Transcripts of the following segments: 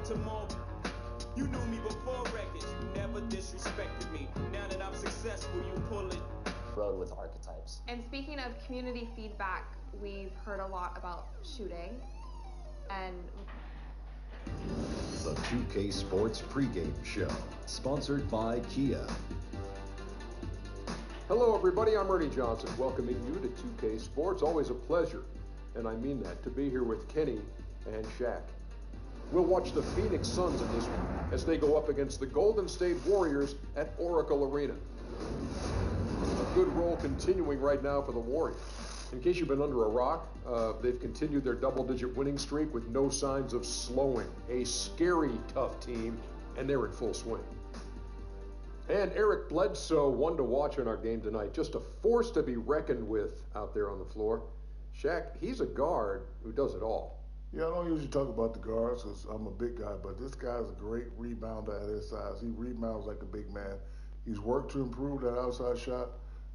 to more. You knew me before records, you never disrespected me. Now that I'm successful, you pull it. Road with archetypes. And speaking of community feedback, we've heard a lot about shooting and the 2K Sports pregame show, sponsored by Kia. Hello everybody, I'm Ernie Johnson, welcoming you to 2K Sports. Always a pleasure, and I mean that, to be here with Kenny and Shaq. We'll watch the Phoenix Suns in this one as they go up against the Golden State Warriors at Oracle Arena. A good roll continuing right now for the Warriors. In case you've been under a rock, they've continued their double-digit winning streak with no signs of slowing. A scary, tough team, and they're in full swing. And Eric Bledsoe, one to watch in our game tonight. Just a force to be reckoned with out there on the floor. Shaq, he's a guard who does it all. Yeah, I don't usually talk about the guards because I'm a big guy, but this guy's a great rebounder at his size. He rebounds like a big man. He's worked to improve that outside shot.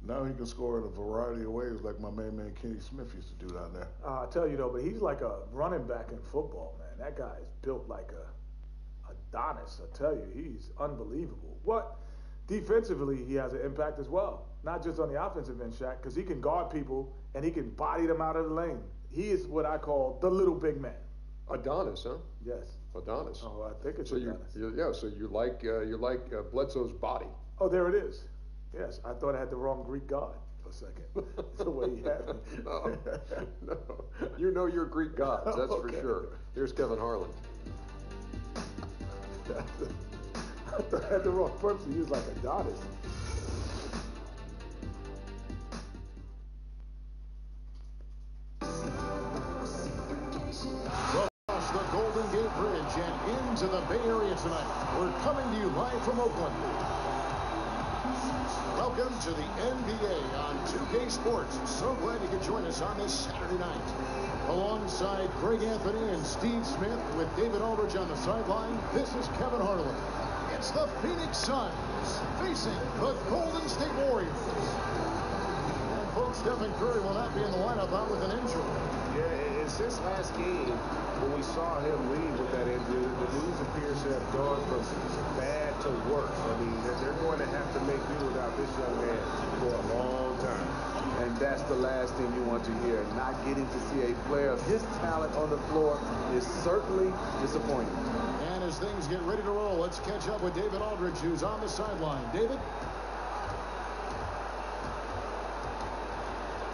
Now he can score in a variety of ways like my man Kenny Smith used to do down there. I tell you though, but he's like a running back in football, man. That guy is built like a Adonis. I tell you, he's unbelievable. What? Defensively, he has an impact as well. Not just on the offensive end, Shaq, because he can guard people and he can body them out of the lane. He is what I call the little big man. Adonis, huh? Yes. Adonis. Oh, I think it's so Adonis. So you like Bledsoe's body. Oh, there it is. Yes, I thought I had the wrong Greek god for a second. That's the way he had me. No, you know your Greek gods, that's Okay. for sure. Here's Kevin Harlan. I thought I had the wrong person. He was like Adonis. Across the Golden Gate Bridge and into the Bay Area tonight. We're coming to you live from Oakland. Welcome to the NBA on 2K Sports. So glad you could join us on this Saturday night. Alongside Greg Anthony and Steve Smith with David Aldridge on the sideline, this is Kevin Harlan. It's the Phoenix Suns facing the Golden State Warriors. And folks, Stephen Curry will not be in the lineup out with an injury. Yeah, and since last game, when we saw him leave with that injury, the news appears to have gone from bad to worse. I mean, they're going to have to make do without this young man for a long time. And that's the last thing you want to hear. Not getting to see a player of his talent on the floor is certainly disappointing. And as things get ready to roll, let's catch up with David Aldridge, who's on the sideline. David?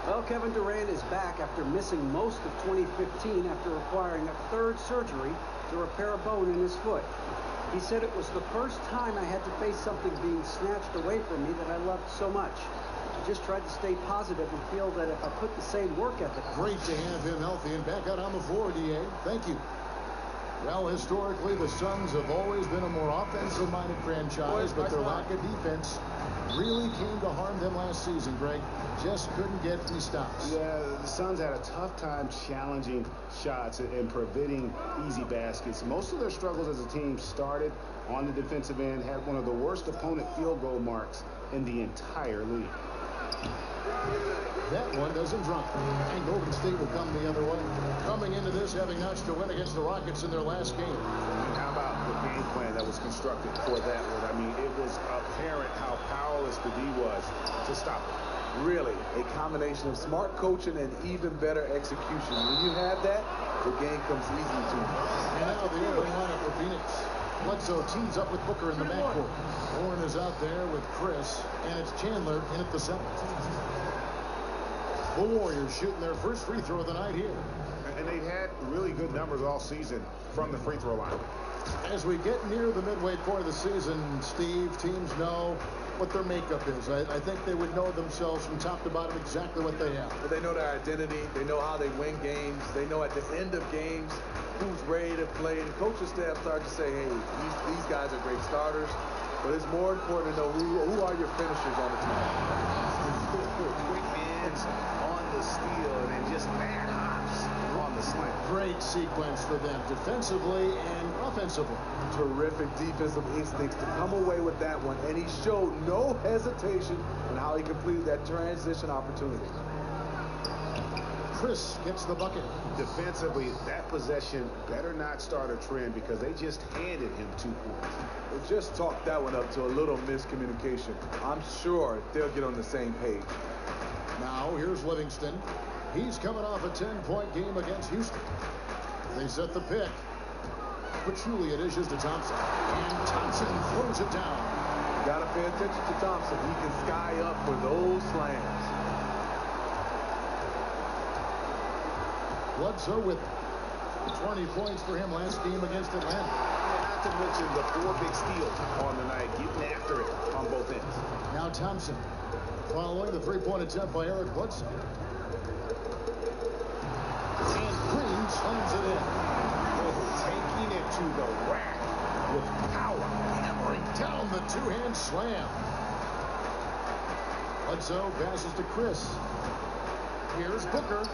Well, Kevin Durant is back after missing most of 2015 after requiring a third surgery to repair a bone in his foot. He said it was the first time I had to face something being snatched away from me that I loved so much. I just tried to stay positive and feel that if I put the same work ethic... Great to have him healthy and back out on the floor, D.A. Thank you. Well, historically, the Suns have always been a more offensive-minded franchise, but their lack of defense really came to harm them last season, Greg. Just couldn't get any stops. Yeah, the Suns had a tough time challenging shots and preventing easy baskets. Most of their struggles as a team started on the defensive end, had one of the worst opponent field goal marks in the entire league. That one doesn't drop. And Golden State will come the other way. Coming into this, having notched a win against the Rockets in their last game. How about the game plan that was constructed for that one? I mean, it was apparent how powerless the D was to stop it. Really, a combination of smart coaching and even better execution. When you have that, the game comes easy to you. And now the opening lineup for Phoenix. Bledsoe teams up with Booker in the backcourt. Warren is out there with Chris, and it's Chandler in at the center. The Warriors shooting their first free throw of the night here. And they've had really good numbers all season from the free throw line. As we get near the midway point of the season, Steve, teams know what their makeup is. I think they would know themselves from top to bottom exactly what they have. They know their identity. They know how they win games. They know at the end of games who's ready to play. And coaching staff start to say, hey, these guys are great starters. But it's more important to know who are your finishers on the team. Quick hands on the steal and then just bad hops on the slant. Great sequence for them defensively and offensively. Terrific defensive instincts to come away with that one, and he showed no hesitation in how he completed that transition opportunity. Chris gets the bucket. Defensively, that possession better not start a trend because they just handed him 2 points. They just talked that one up to a little miscommunication. I'm sure they'll get on the same page. Now here's Livingston. He's coming off a 10-point game against Houston. They set the pick. Pachulia dishes to Thompson. And Thompson throws it down. Got to pay attention to Thompson. He can sky up for those slams. Bledsoe with 20 points for him last game against Atlanta. And not to mention the 4 big steals on the night, getting after it on both ends. Now Thompson following the 3-point attempt by Eric Bledsoe. And Green slams it in. Taking it to the rack with power. Hammering down the 2-hand slam. Bledsoe passes to Chris. Here's Booker.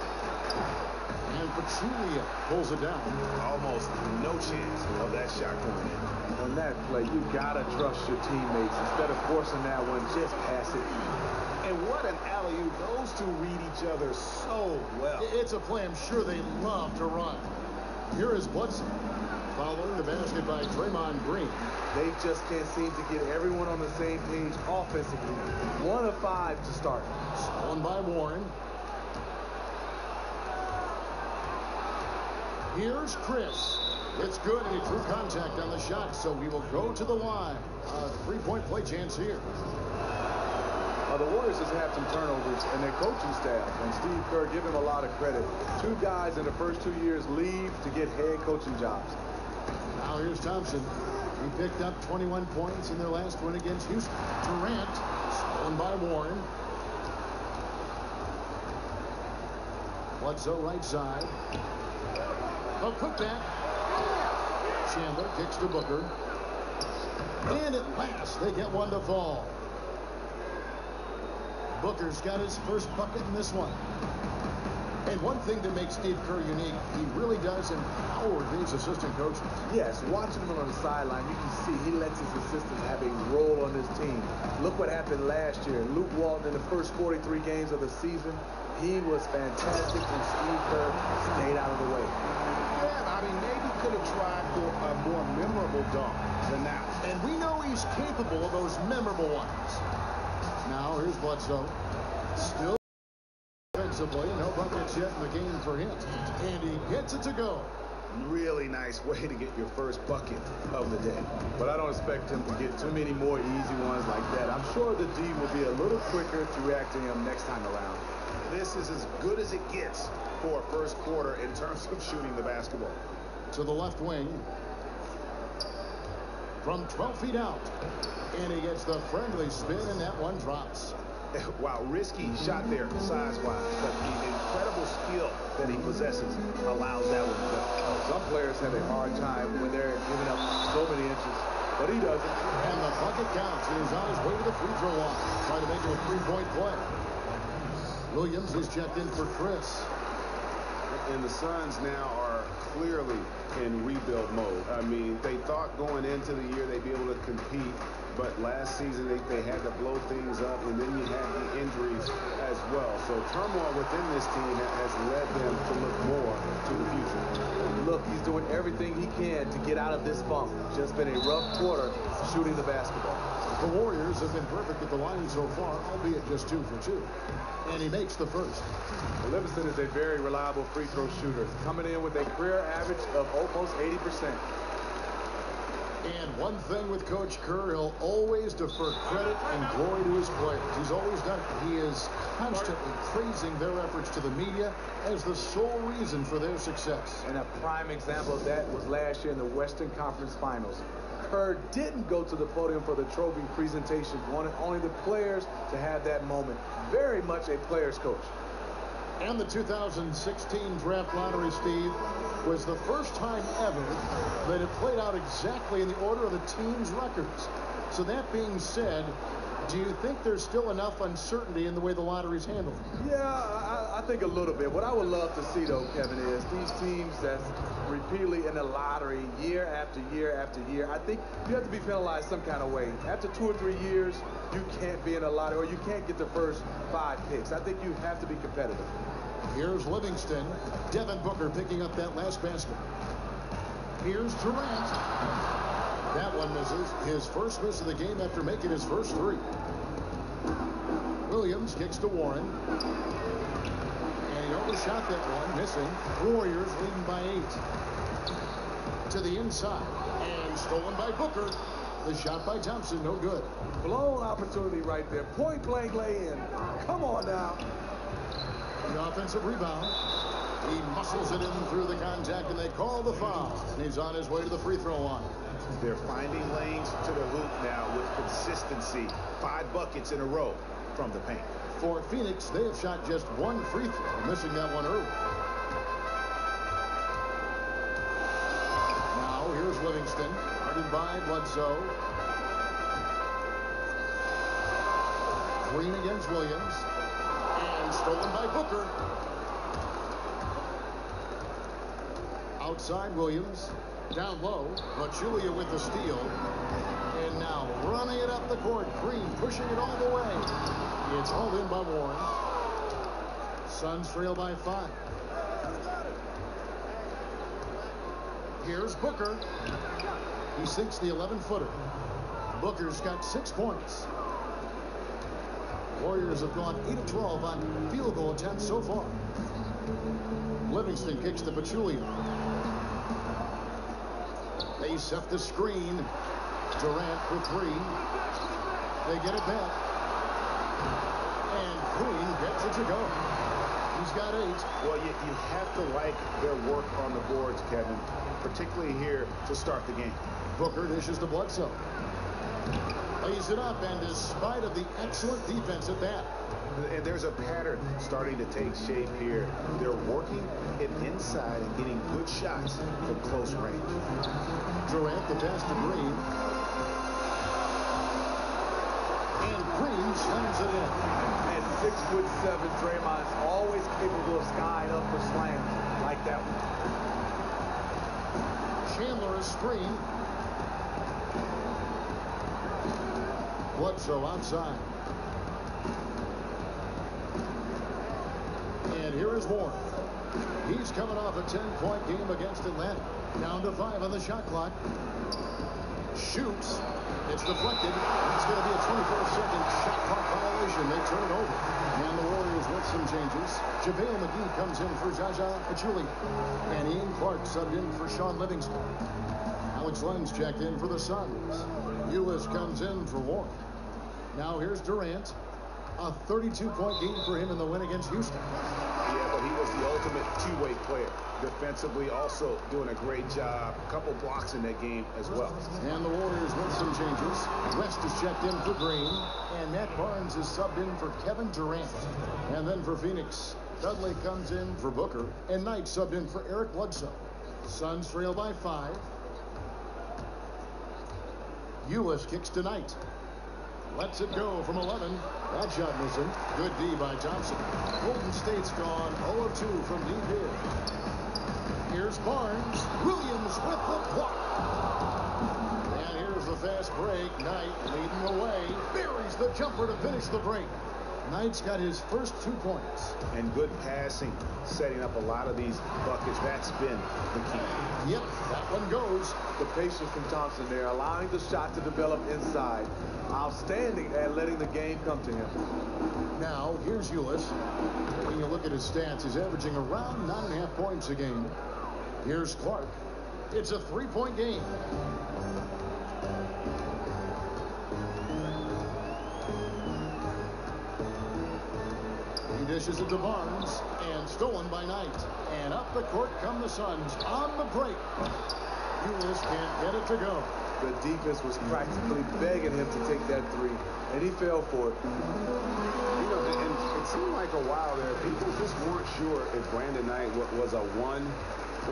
And Pachulia pulls it down. Almost no chance of that shot going in. On that play, you got to trust your teammates. Instead of forcing that one, just pass it. And what an alley-oop. Those two read each other so well. It's a play I'm sure they love to run. Here is Bledsoe following the basket by Draymond Green. They just can't seem to get everyone on the same page offensively. 1 of 5 to start. Stolen by Warren. Here's Chris. It's good, and he drew contact on the shot, so he will go to the line. 3-point play chance here. The Warriors just have some turnovers, and their coaching staff, and Steve Kerr, give him a lot of credit. 2 guys in the first 2 years leave to get head coaching jobs. Now here's Thompson. He picked up 21 points in their last win against Houston. Durant, stolen by Warren. Bledsoe right side. A putback. Chandler kicks to Booker. And at last, they get one to fall. Booker's got his first bucket in this one. And one thing that makes Steve Kerr unique, he really does empower his assistant coaches. Yes, watching him on the sideline, you can see he lets his assistants have a role on his team. Look what happened last year. Luke Walton in the first 43 games of the season, he was fantastic, and Steve Kerr stayed out of the way. Yeah, I mean, maybe could have tried for a more memorable dunk than that. And we know he's capable of those memorable ones. Now here's Bledsoe. Still defensively, no buckets yet in the game for him. And he gets it to go. Really nice way to get your first bucket of the day. But I don't expect him to get too many more easy ones like that. I'm sure the D will be a little quicker to react to him next time around. This is as good as it gets for a first quarter in terms of shooting the basketball. To the left wing. From 12 feet out. And he gets the friendly spin, and that one drops. Wow, risky shot there size-wise, but the incredible skill that he possesses allows that one to go. Some players have a hard time when they're giving up so many inches, but he doesn't. And the bucket counts. He is on his way to the free throw line, trying to make it a 3-point play. Williams is checked in for Chris. And the Suns now are clearly in rebuild mode. I mean, they thought going into the year they'd be able to compete, but last season they had to blow things up, and then you had the injuries as well. So turmoil within this team has led them to look more to the future. Look, he's doing everything he can to get out of this funk. Just been a rough quarter shooting the basketball. The Warriors have been perfect at the line so far, albeit just 2 for 2. And he makes the first. Livingston is a very reliable free throw shooter, coming in with a career average of almost 80%. And one thing with Coach Kerr, he'll always defer credit and glory to his players. He's always done it. He is constantly praising their efforts to the media as the sole reason for their success. And a prime example of that was last year in the Western Conference Finals. Kerr didn't go to the podium for the trophy presentation, wanted only the players to have that moment. Very much a player's coach. And the 2016 draft lottery, Steve, was the first time ever that it played out exactly in the order of the team's records. So that being said, do you think there's still enough uncertainty in the way the lottery's handled? Yeah, I think a little bit. What I would love to see, though, Kevin, is these teams that's repeatedly in the lottery year after year after year, I think you have to be penalized some kind of way. After 2 or 3 years, you can't be in a lottery, or you can't get the first 5 picks. I think you have to be competitive. Here's Livingston. Devin Booker picking up that last basket. Here's Durant. That one misses. His first miss of the game after making his first three. Williams kicks to Warren. And he overshot that one, missing. Warriors leading by 8. To the inside. And stolen by Booker. The shot by Thompson, no good. Blown opportunity right there. Point blank lay in. Come on now. The offensive rebound. He muscles it in through the contact, and they call the foul. And he's on his way to the free throw line. They're finding lanes to the hoop now with consistency. 5 buckets in a row from the paint. For Phoenix, they have shot just one free throw, missing that one early. Now here's Livingston, guarded by Bledsoe. Green against Williams. And stolen by Booker. Outside Williams. Down low. Pachulia with the steal. And now running it up the court. Green pushing it all the way. It's hauled in by Warren. Suns trail by 5. Here's Booker. He sinks the 11-footer. Booker's got 6 points. Warriors have gone 8 of 12 on field goal attempts so far. Livingston kicks to Pachulia. They set the screen. Durant for 3. They get it back. And Green gets it to go. He's got 8. Well, you have to like their work on the boards, Kevin, particularly here to start the game. Booker dishes to Bledsoe. Lays it up, and despite of the excellent defense at that. And there's a pattern starting to take shape here. They're working it inside and getting good shots from close range. Durant, the pass to Green. And Green slams it in. At 6'7", Draymond's always capable of skying up for slams like that one. Chandler is screen. Bledsoe outside. And here is Warren. He's coming off a 10-point game against Atlanta. Down to 5 on the shot clock. Shoots. It's deflected. It's going to be a 24-second shot clock violation. They turn it over. And the Warriors with some changes. JaVale McGee comes in for Jaja Pachulia. And Ian Clark subbed in for Sean Livingston. Alex Lenz checked in for the Suns. Ulis comes in for Warren. Now here's Durant. A 32-point game for him in the win against Houston. Yeah, but he was the ultimate two-way player. Defensively also doing a great job. A couple blocks in that game as well. And the Warriors with some changes. West is checked in for Green. And Matt Barnes is subbed in for Kevin Durant. And then for Phoenix, Dudley comes in for Booker. And Knight subbed in for Eric Bledsoe. Suns trail by 5. Ulis kicks to Knight. Lets it go from 11. That shot missing. Good D by Thompson. Golden State's gone 0 of 2 from deep here. Here's Barnes. Williams with the block. And here's the fast break. Knight leading the way. Buries the jumper to finish the break. Knight's got his first 2 points. And good passing, setting up a lot of these buckets. That's been the key. Yep, that one goes. The patience from Thompson there, allowing the shot to develop inside. Outstanding at letting the game come to him. Now, here's Ulis. When you look at his stats, he's averaging around 9.5 points a game. Here's Clark. It's a 3-point game. He dishes it to Barnes, and stolen by Knight. And up the court come the Suns on the break. Ulis can't get it to go. The defense was practically begging him to take that 3, and he fell for it. You know, and it seemed like a while there, people just weren't sure if Brandon Knight was a 1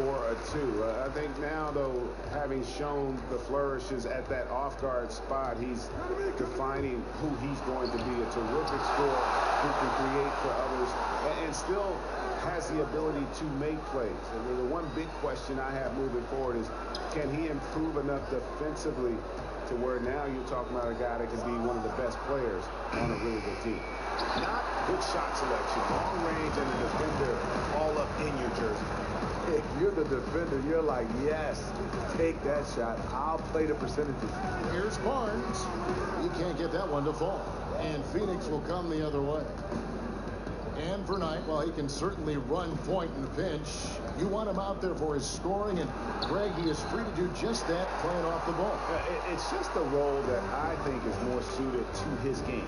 or a 2. I think now, though, having shown the flourishes at that off-guard spot, he's defining who he's going to be. A terrific scorer who can create for others and still has the ability to make plays. And the one big question I have moving forward is, can he improve enough defensively to where now you're talking about a guy that can be one of the best players on a really good team? Not good shot selection. Long range and the defender all up in your jersey. If you're the defender, you're like, yes, take that shot. I'll play the percentages. Here's Barnes. He can't get that one to fall. And Phoenix will come the other way. And for Knight, while he can certainly run point in a pinch, you want him out there for his scoring, and Greg, he is free to do just that, playing off the ball. It's just a role that I think is more suited to his game.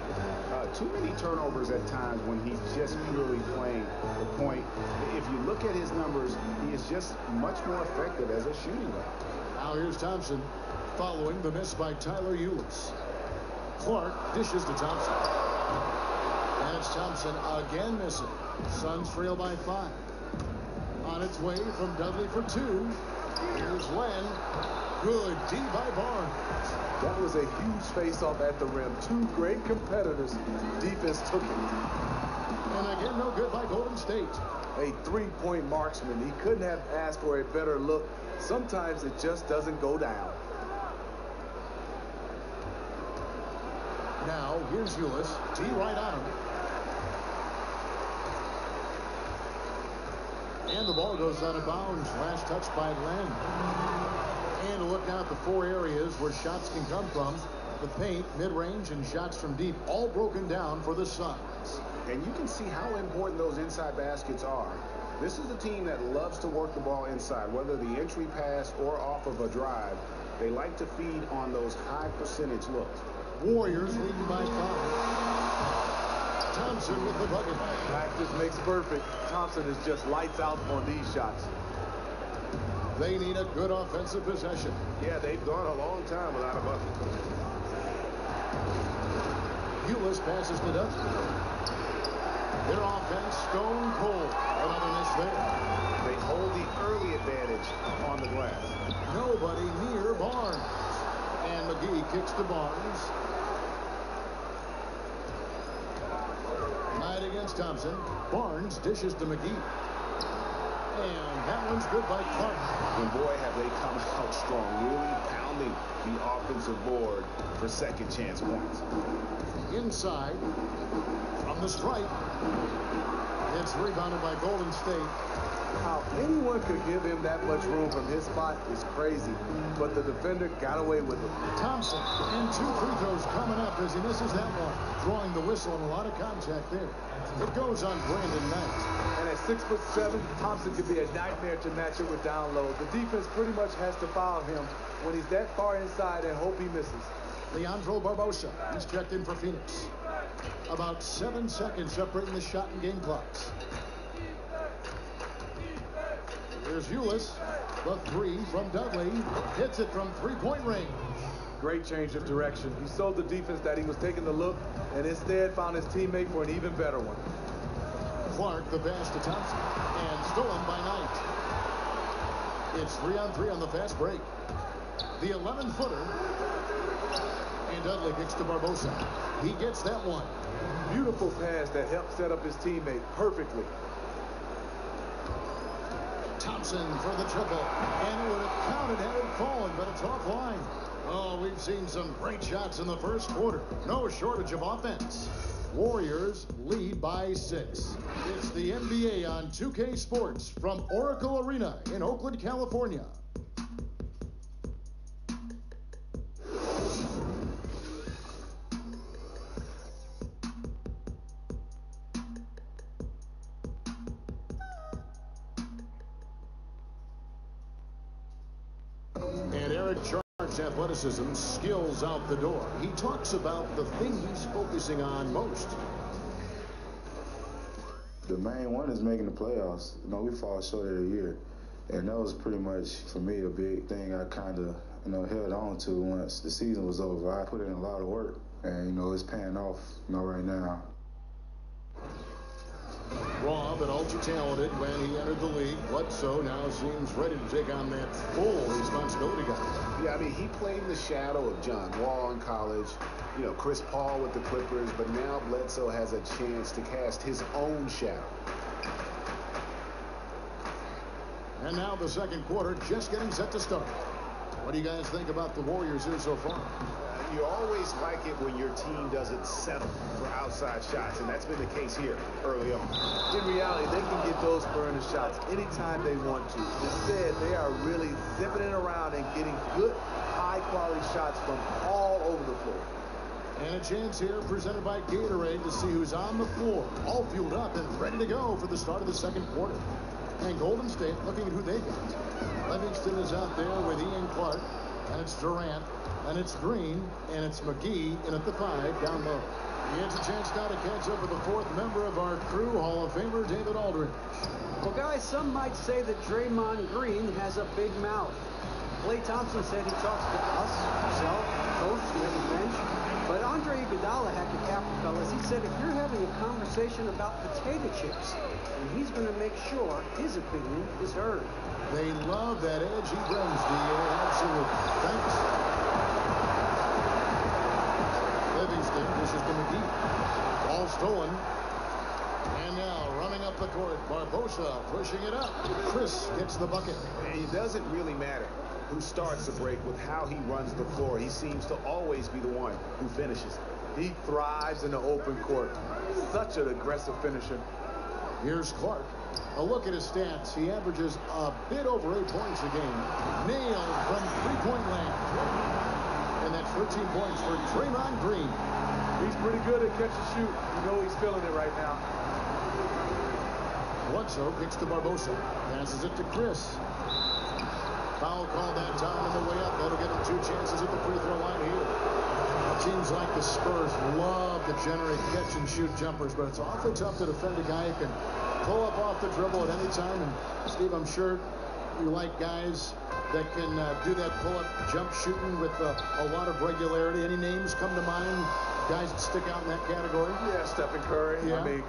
Too many turnovers at times when he's just purely playing the point. If you look at his numbers, he is just much more effective as a shooting guard. Now here's Thompson, following the miss by Tyler Ulis. Clark dishes to Thompson. And it's Thompson again missing. Suns trail by 5. On its way from Dudley for 2. Here's Len. Good D by Barnes. That was a huge face-off at the rim. Two great competitors. Defense took it. And again, no good by Golden State. A three-point marksman. He couldn't have asked for a better look. Sometimes it just doesn't go down. Now, here's Ulis. D right on him. And the ball goes out of bounds. Last touch by Len. And a look now at the 4 areas where shots can come from. The paint, mid-range, and shots from deep, all broken down for the Suns. And you can see how important those inside baskets are. This is a team that loves to work the ball inside, whether the entry pass or off of a drive. They like to feed on those high percentage looks. Warriors leading by 5. Thompson with the bucket. Practice makes perfect. Thompson is just lights out on these shots. They need a good offensive possession. Yeah, they've gone a long time without a bucket. Ulis passes to Dudley. Their offense stone cold. Another miss there. They hold the early advantage on the glass. Nobody near Barnes. And McGee kicks to Barnes. Knight against Thompson. Barnes dishes to McGee. And that one's good by Clark. And boy, have they come out strong, really pounding the offensive board for second chance points. Inside, from the stripe. It's rebounded by Golden State. How anyone could give him that much room from his spot is crazy, but the defender got away with it. Thompson, and 2 free throws coming up as he misses that one. Drawing the whistle and a lot of contact there. It goes on Brandon Knight. And at 6'7", Thompson could be a nightmare to match it with down low. The defense pretty much has to foul him when he's that far inside and hope he misses. Leandro Barbosa, he's checked in for Phoenix. About 7 seconds separating the shot and game clocks. Here's Ulis. The 3 from Dudley. Hits it from 3-point range. Great change of direction. He showed the defense that he was taking the look and instead found his teammate for an even better one. Clark, the pass to Thompson. And stolen by Knight. It's 3-on-3 on the fast break. The 11-footer. And Dudley kicks to Barbosa. He gets that one. Beautiful pass that helped set up his teammate perfectly. Thompson for the triple. And it would have counted had it fallen, but it's offline. Oh, we've seen some great shots in the first quarter. No shortage of offense. Warriors lead by 6. It's the NBA on 2K Sports from Oracle Arena in Oakland, California. Athleticism, skills out the door. He talks about the thing he's focusing on most. The main one is making the playoffs. You know, we fall short every year. And that was pretty much, for me, a big thing I kind of, held on to once the season was over. I put in a lot of work, and, it's paying off, right now. Raw but ultra-talented when he entered the league. Bledsoe now seems ready to take on that full responsibility guy. Yeah, he played in the shadow of John Wall in college, Chris Paul with the Clippers, but now Bledsoe has a chance to cast his own shadow. And now the second quarter just getting set to start. What do you guys think about the Warriors here so far? You always like it when your team doesn't settle for outside shots, and that's been the case here early on. In reality, they can get those burner shots anytime they want to. Instead, they are really zipping it around and getting good, high-quality shots from all over the floor. And a chance here presented by Gatorade to see who's on the floor, all fueled up and ready to go for the start of the second quarter. And Golden State looking at who they got. Livingston is out there with Ian Clark, and it's Durant, and it's Green, and it's McGee in at the 5 down low. He gets a chance now to catch up with the fourth member of our crew, Hall of Famer David Aldridge. Well, guys, some might say that Draymond Green has a big mouth. Klay Thompson said he talks to us, himself, coach, maybe bench. But Andre Iguodala had to cap the fellas. He said if you're having a conversation about potato chips, and he's going to make sure his opinion is heard. They love that edge he brings, DA. Absolutely. Thanks. Livingston dishes to McGee. Ball stolen. And now running up the court, Barbosa pushing it up. Chris gets the bucket. It doesn't really matter who starts the break with how he runs the floor. He seems to always be the one who finishes. He thrives in the open court. Such an aggressive finisher. Here's Clark. A look at his stats. He averages a bit over 8 points a game. Nailed from three-point land. And that's 13 points for Draymond Green. He's pretty good at catch and shoot. You know he's feeling it right now. Bledsoe kicks to Barbosa. Passes it to Chris. Foul called that time on the way up. That'll give him 2 chances at the free throw line here. It seems like the Spurs love to generate catch and shoot jumpers, but it's awfully tough to defend a guy who can pull up off the dribble at any time. And Steve, I'm sure you like guys that can do that pull-up jump shooting with a lot of regularity. Any names come to mind? Guys that stick out in that category? Yeah, Stephen Curry. Yeah. I mean,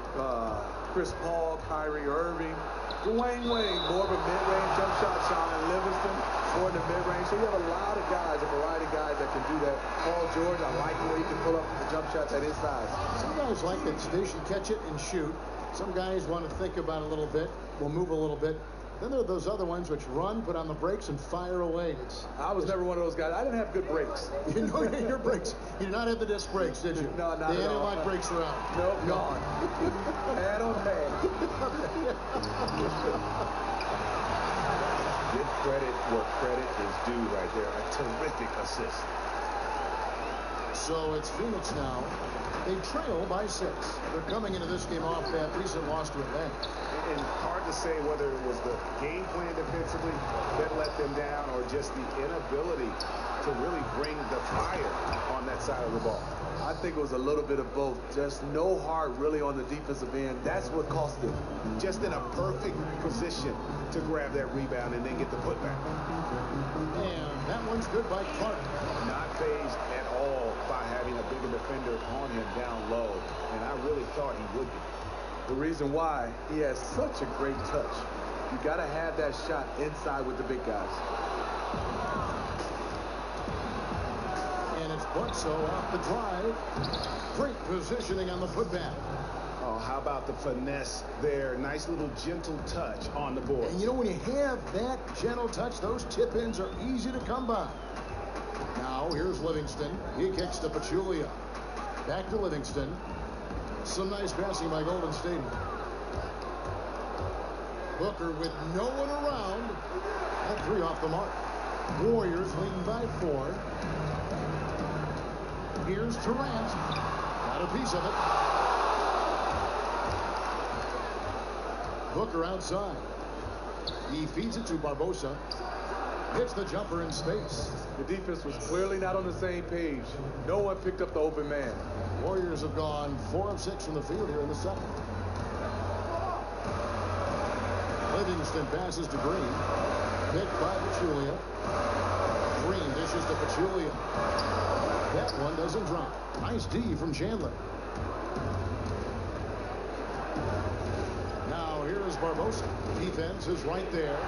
Chris Paul, Kyrie Irving, Dwayne Wade, more of a mid-range jump shot. Sean Livingston, more in the mid-range. So you have a lot of guys, a variety of guys that can do that. Paul George, I like the way he can pull up the jump shots at his size. Some guys like it. They should catch it and shoot. Some guys want to think about it a little bit, will move a little bit. Then there are those other ones which run, put on the brakes, and fire away. I was never one of those guys. I didn't have good brakes. You know your brakes. You did not have the disc brakes, did you? No, not the at all. The anti-lock brakes are out. Nope, gone. Pad on pad. Give credit where credit is due right there. A terrific assist. So it's Phoenix now. They trail by 6. They're coming into this game off that recent loss to Atlanta. And hard to say whether it was the game plan defensively that let them down or just the inability to really bring the fire on that side of the ball. I think it was a little bit of both. Just no heart really on the defensive end. That's what cost them. Just in a perfect position to grab that rebound and then get the putback. And that one's good by Clark. Not phased at all by having a bigger defender on him down low. And I really thought he would be. The reason why, he has such a great touch. You got to have that shot inside with the big guys. And it's Bledsoe off the drive. Great positioning on the putback. Oh, how about the finesse there? Nice little gentle touch on the board. And you know, when you have that gentle touch, those tip-ins are easy to come by. Now, here's Livingston. He kicks to Pachulia. Back to Livingston. Some nice passing by Golden State. Booker with no one around. All 3 off the mark. Warriors leading by 4. Here's Durant. Got a piece of it. Booker outside. He feeds it to Barbosa. Hits the jumper in space. The defense was clearly not on the same page. No one picked up the open man. Warriors have gone 4 of 6 from the field here in the second. Livingston passes to Green. Picked by Pachulia. Green dishes to Pachulia. That one doesn't drop. Nice D from Chandler. Now here's Barbosa. Defense is right there.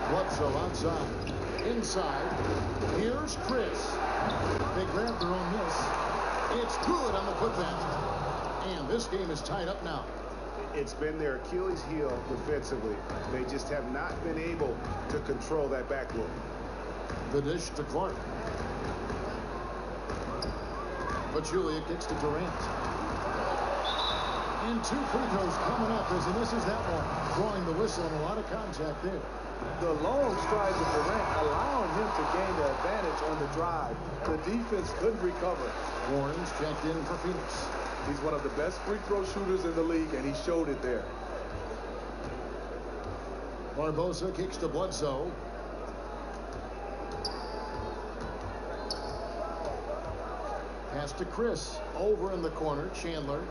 Bledsoe outside. Inside. Here's Chris. They grab their own miss. It's good on the putback. And this game is tied up now. It's been their Achilles heel defensively. They just have not been able to control that backboard. The dish to Clark. Pachulia kicks to Durant. And 2 free throws coming up as he misses that one. Drawing the whistle and a lot of contact there. The long strides of Durant allowing him to gain the advantage on the drive. The defense couldn't recover. Warren's checked in for Phoenix. He's one of the best free throw shooters in the league, and he showed it there. Barbosa kicks to Bledsoe. Pass to Chris. Over in the corner. Chandler.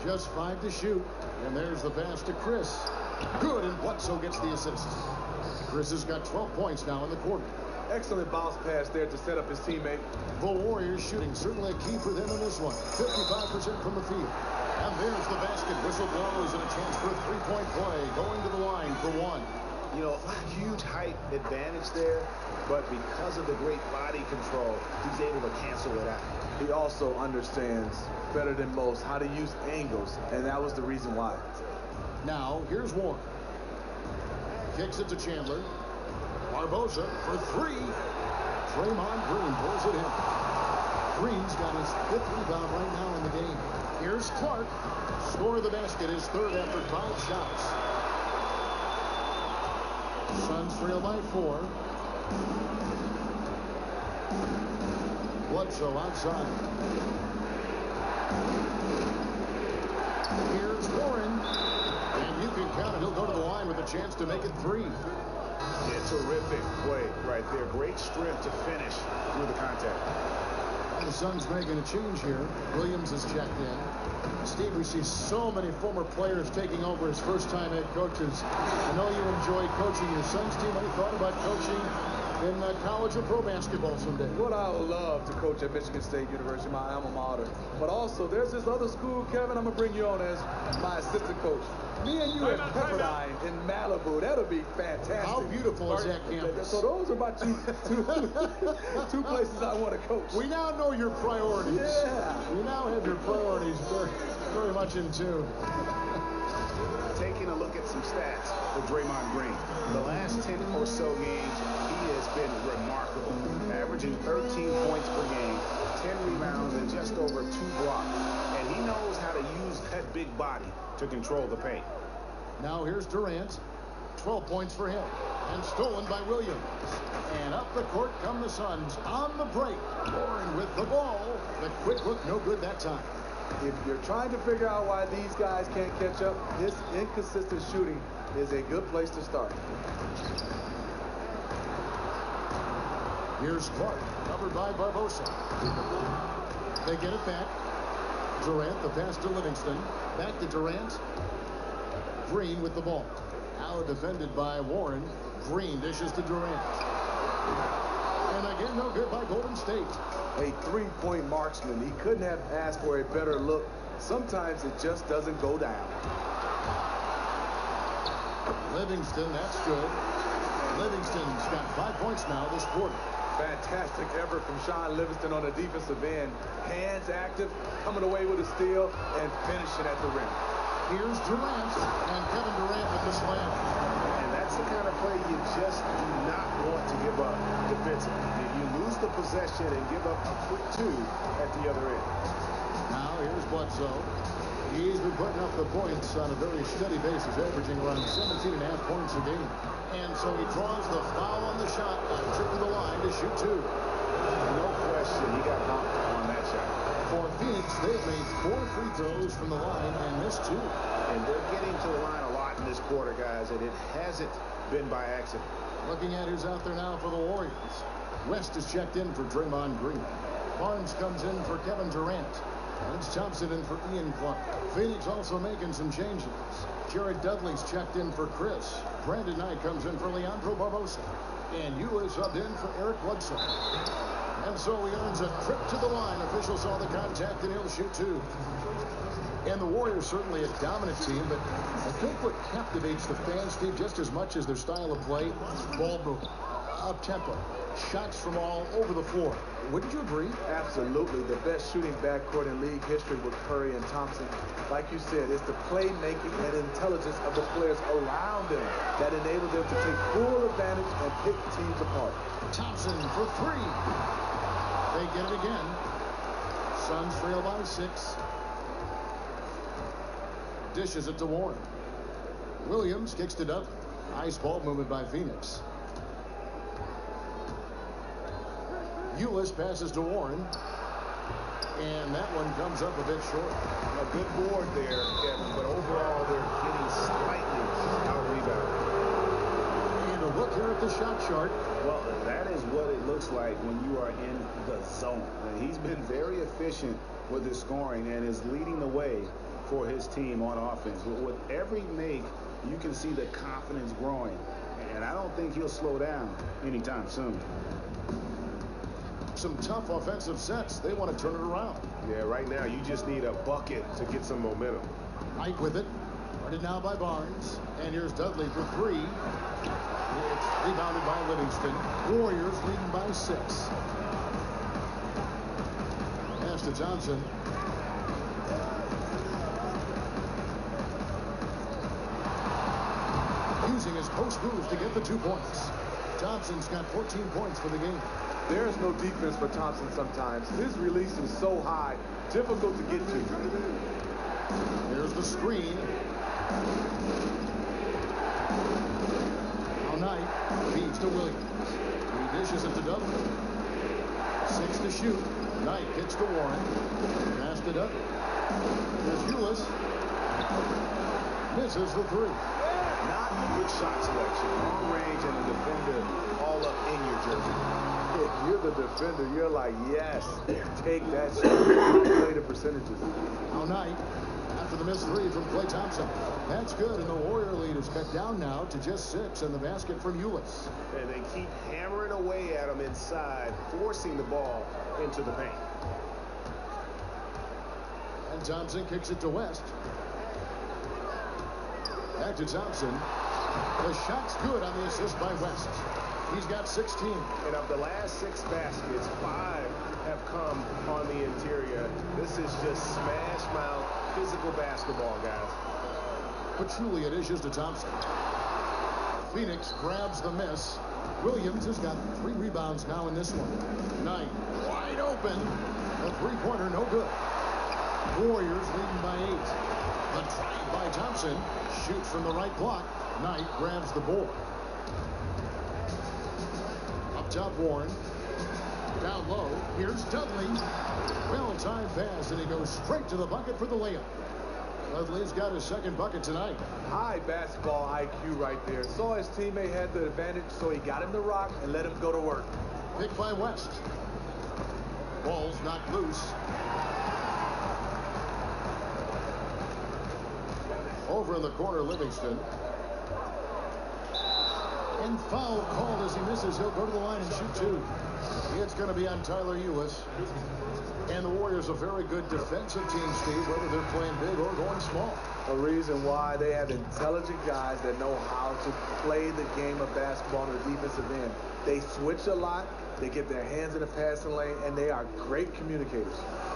Just 5 to shoot. And there's the pass to Chris. Good, and Bledsoe gets the assist. Chris has got 12 points now in the quarter. Excellent bounce pass there to set up his teammate. The Warriors shooting certainly a key for them in this one. 55% from the field. And there's the basket. Whistle blows and a chance for a 3-point play. Going to the line for 1. You know, huge height advantage there, but because of the great body control, he's able to cancel it out. He also understands better than most how to use angles, and that was the reason why. Now, here's Warren. Kicks it to Chandler. Barbosa for 3. Draymond Green pulls it in. Green's got his 5th rebound right now in the game. Here's Clark. Score of the basket, his 3rd after 5 shots. Suns trail by 4. Bledsoe outside. Here's Warren. And you can count it. He'll go to the line with a chance to make it 3. Yeah, terrific play right there. Great strength to finish through the contact. The Suns making a change here. Williams is checked in. Steve, we see so many former players taking over as first-time head coaches. I know you enjoy coaching your Suns team. Any thought about coaching in college or pro basketball someday? What I would love to coach at Michigan State University, my alma mater. But also, there's this other school, Kevin, I'm going to bring you on as my assistant coach. Me and you at Pepperdine in Malibu. That'll be fantastic. How beautiful is that campus? So those are my two places I want to coach. We now know your priorities. Yeah. We now have your priorities very much in tune. Taking a look at some stats for Draymond Green. The last 10 or so games, he has been remarkable. Averaging 13 points per game, 10 rebounds, and just over 2 blocks. And he knows how to use that big body to control the paint. Now here's Durant. 12 points for him. And stolen by Williams. And up the court come the Suns on the break. Warren with the ball. The quick hook, no good that time. If you're trying to figure out why these guys can't catch up, his inconsistent shooting is a good place to start. Here's Clark, covered by Barbosa. They get it back. Durant, the pass to Livingston. Back to Durant. Green with the ball. Now defended by Warren. Green dishes to Durant. And again, no good by Golden State. A 3-point marksman. He couldn't have asked for a better look. Sometimes it just doesn't go down. Livingston, that's good. Livingston's got 5 points now this quarter. Fantastic effort from Sean Livingston on the defensive end. Hands active, coming away with a steal, and finishing at the rim. Here's Durant, and Kevin Durant with the slam. And that's the kind of play you just do not want to give up defensively. If you lose the possession and give up a quick 2 at the other end. Now here's Bledsoe. He's been putting up the points on a very steady basis, averaging around 17.5 points a game. And so he draws the foul on the shot, a trip to the line to shoot 2. No question, he got bumped on that shot. For Phoenix, they've made 4 free throws from the line and missed 2. And they're getting to the line a lot in this quarter, guys, and it hasn't been by accident. Looking at who's out there now for the Warriors. West is checked in for Draymond Green. Barnes comes in for Kevin Durant. Lance Thompson in for Ian Clark. Phoenix also making some changes. Jared Dudley's checked in for Chris. Brandon Knight comes in for Leandro Barbosa. And Eula subbed in for Eric Bledsoe. And so he earns a trip to the line. Officials saw the contact and he'll shoot 2. And the Warriors certainly a dominant team, but I think what captivates the fans, Steve, just as much as their style of play, ball movement. up-tempo. Shots from all over the floor. Wouldn't you agree? Absolutely. The best shooting backcourt in league history with Curry and Thompson. Like you said, it's the playmaking and intelligence of the players around them that enable them to take full advantage and pick teams apart. Thompson for three. They get it again. Suns trail by 6. Dishes it to Warren. Williams kicks to Dudley. Nice ball movement by Phoenix. Ulis passes to Warren. And that one comes up a bit short. A good board there, Kevin, but overall they're getting slightly out-rebounded. And a look here at the shot chart. Well, that is what it looks like when you are in the zone. And he's been very efficient with his scoring and is leading the way for his team on offense. With every make, you can see the confidence growing. And I don't think he'll slow down anytime soon. Some tough offensive sets. They want to turn it around. Yeah, right now you just need a bucket to get some momentum. Knight with it. Guarded now by Barnes. And here's Dudley for 3. It's rebounded by Livingston. Warriors leading by 6. Pass to Johnson. Using his post moves to get the 2 points. Thompson's got 14 points for the game. There is no defense for Thompson sometimes. His release is so high, difficult to get to. There's the screen. Now Knight feeds to Williams. He dishes it to Dudley. 6 to shoot. Knight kicks to Warren. Pass to Dudley. There's Ulis. Misses the 3. Not good shot selection. Long range and a defender all up in your jersey. If you're the defender, you're like, yes, take that shot. Play the percentages. Now Knight, after the missed 3 from Klay Thompson. That's good, and the Warrior lead is cut down now to just 6, and the basket from Ulis. And they keep hammering away at him inside, forcing the ball into the paint. And Thompson kicks it to West. Back to Thompson. The shot's good on the assist by West. He's got 16. And of the last 6 baskets, 5 have come on the interior. This is just smash mouth physical basketball, guys. Pachulia dishes to Thompson. Phoenix grabs the miss. Williams has got 3 rebounds now in this one. Knight wide open. The 3-pointer no good. Warriors leading by 8. The drive by Thompson. Shoots from the right block. Knight grabs the board. Up top, Warren. Down low. Here's Dudley. Well-timed pass, and he goes straight to the bucket for the layup. Dudley's got his 2nd bucket tonight. High basketball IQ right there. Saw his teammate had the advantage, so he got him the rock and let him go to work. Picked by West. Ball's knocked loose. Over in the corner, Livingston. And foul called as he misses. He'll go to the line and shoot 2. It's going to be on Tyler Ulis. And the Warriors a very good defensive team, Steve, whether they're playing big or going small. A reason why they have intelligent guys that know how to play the game of basketball on the defensive end. They switch a lot. They get their hands in the passing lane, and they are great communicators.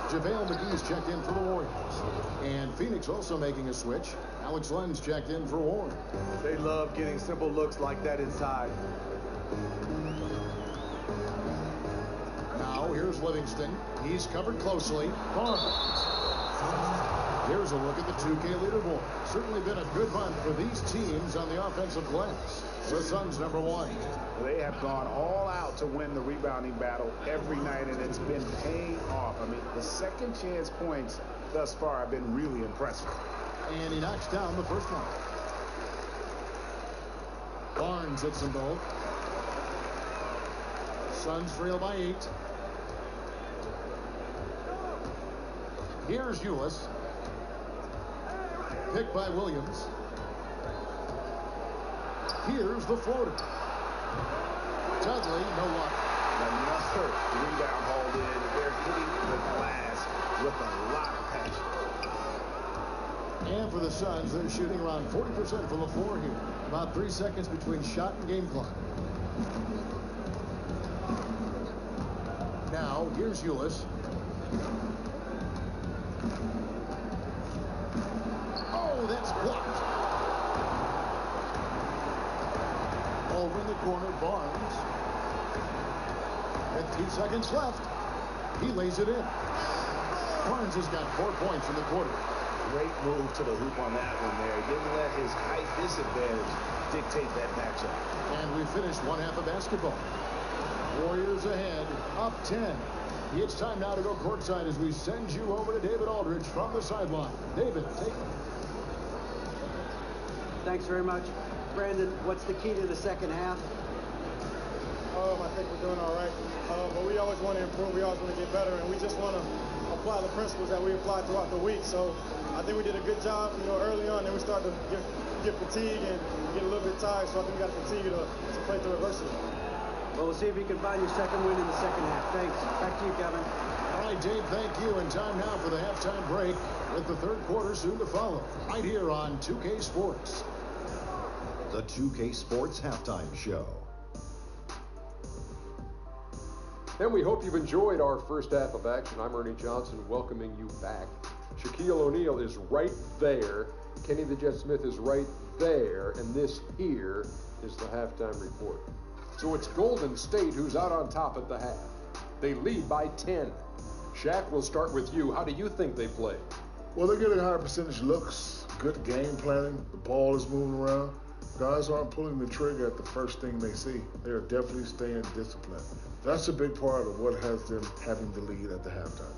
JaVale McGee's checked in for the Warriors. And Phoenix also making a switch. Alex Len's checked in for Warren. They love getting simple looks like that inside. Now here's Livingston. He's covered closely. Barnes. Here's a look at the 2K leaderboard. Certainly been a good month for these teams on the offensive glass. The Suns number 1. They have gone all out to win the rebounding battle every night, and it's been paying off. I mean, the second chance points thus far have been really impressive. And he knocks down the first one. Barnes hits them both. Suns trail by 8. Here's Ulis. Picked by Williams. Here's the floater. Dudley, no luck. Another rebound hauled in. They're hitting the glass with a lot of passion. And for the Suns, they're shooting around 40% from the floor here. About 3 seconds between shot and game clock. now. Here's Ulis. Oh, that's blocked. Over in the corner, Barnes. 15 seconds left. He lays it in. Barnes has got 4 points in the quarter. Great move to the hoop on that one there. He didn't let his height disadvantage dictate that matchup. And we finished one half of basketball. Warriors ahead, up 10. It's time now to go courtside as we send you over to David Aldridge from the sideline. David, take it. Thanks very much. Brandon, what's the key to the second half? I think we're doing all right. But we always want to improve. We always want to get better. And we just want to apply the principles that we applied throughout the week. So I think we did a good job, early on. Then we started to get fatigued and get a little bit tired. So I think we got to continue to play through adversity. Well, we'll see if you can find your second win in the second half. Thanks. Back to you, Kevin. All right, Dave, thank you. And time now for the halftime break with the third quarter soon to follow. Right here on 2K Sports. The 2K Sports Halftime Show. And we hope you've enjoyed our first half of action. I'm Ernie Johnson welcoming you back. Shaquille O'Neal is right there. Kenny the Jet Smith is right there. And this here is the halftime report. So it's Golden State who's out on top at the half. They lead by 10. Shaq, we'll start with you. How do you think they played? Well, they're getting higher percentage looks, good game planning. The ball is moving around. Guys aren't pulling the trigger at the first thing they see. They are definitely staying disciplined. That's a big part of what has them having the lead at the halftime.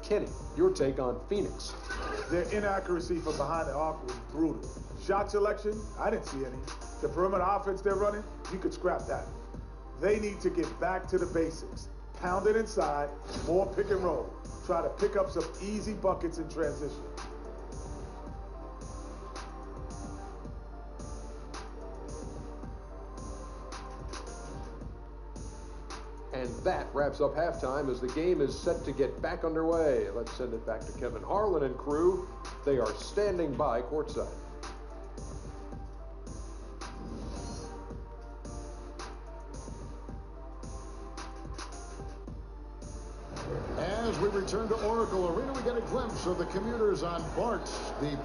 Kenny, your take on Phoenix. Their inaccuracy from behind the arc was brutal. Shot selection, I didn't see any. The perimeter offense they're running, you could scrap that. They need to get back to the basics. Pound it inside, more pick and roll. Try to pick up some easy buckets in transition. And that wraps up halftime as the game is set to get back underway. Let's send it back to Kevin Harlan and crew. They are standing by courtside. As we return to Oracle Arena, we get a glimpse of the commuters on BART, the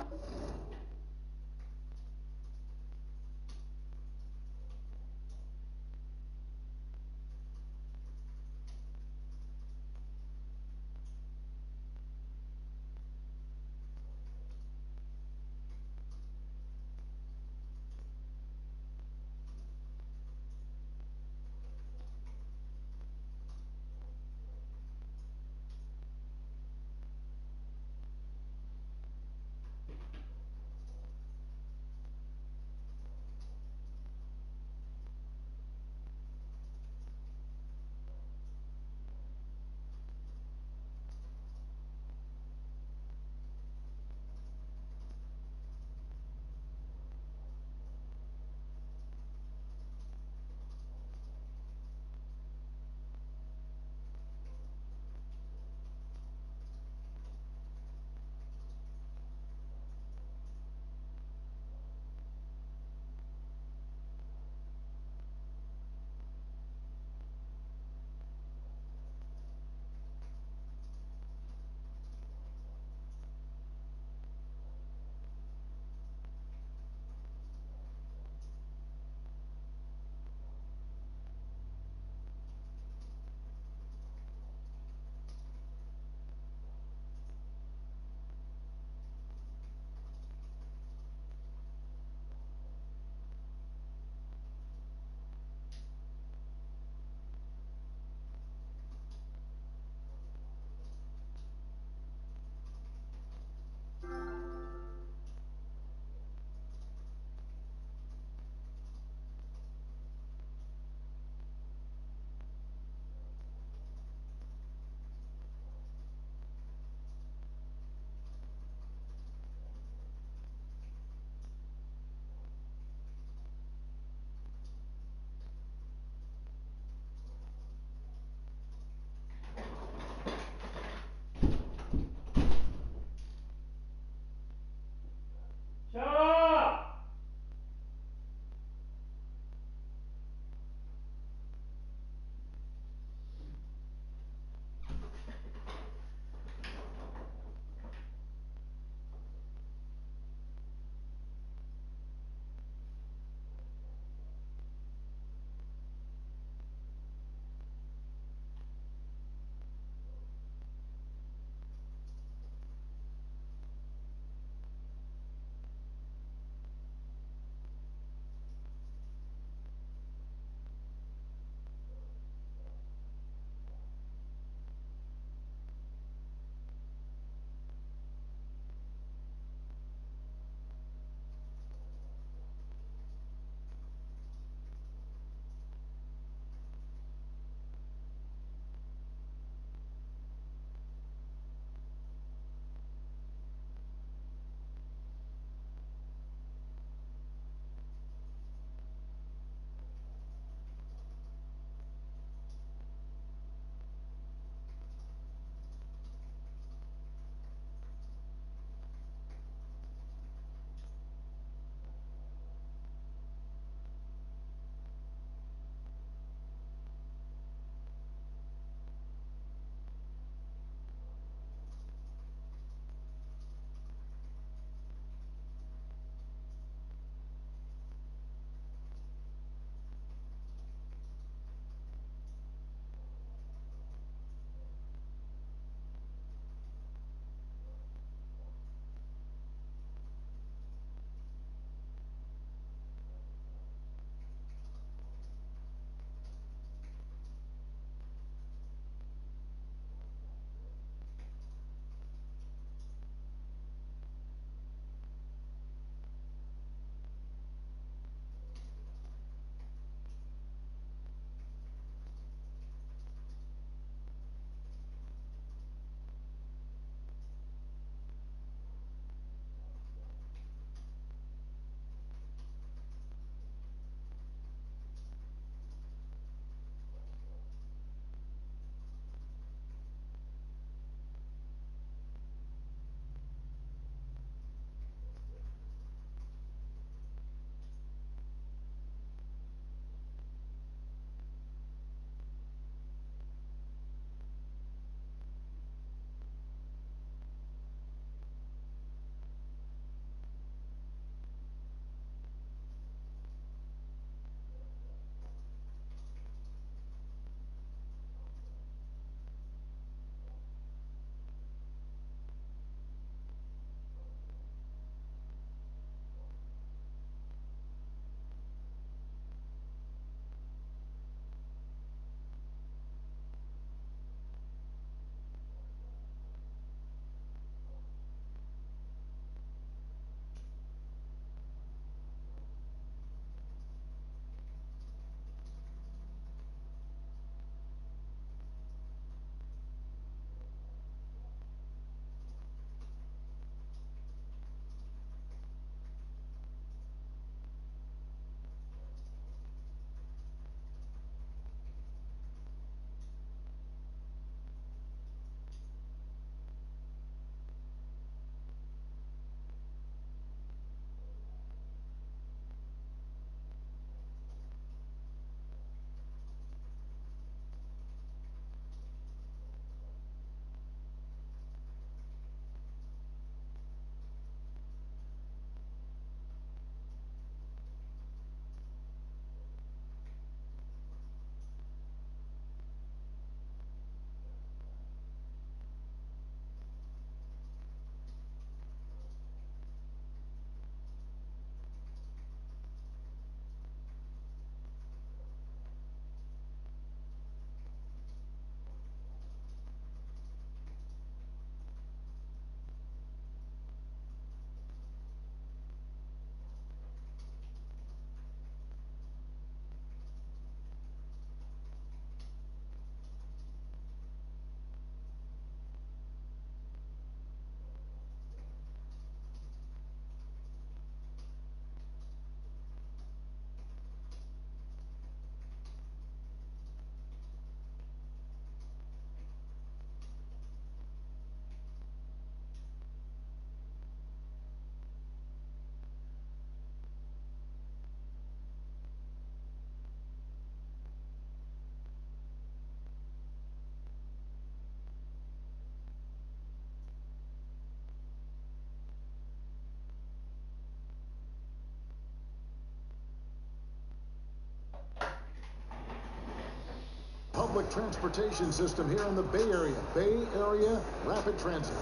public transportation system here in the Bay Area. Bay Area Rapid Transit.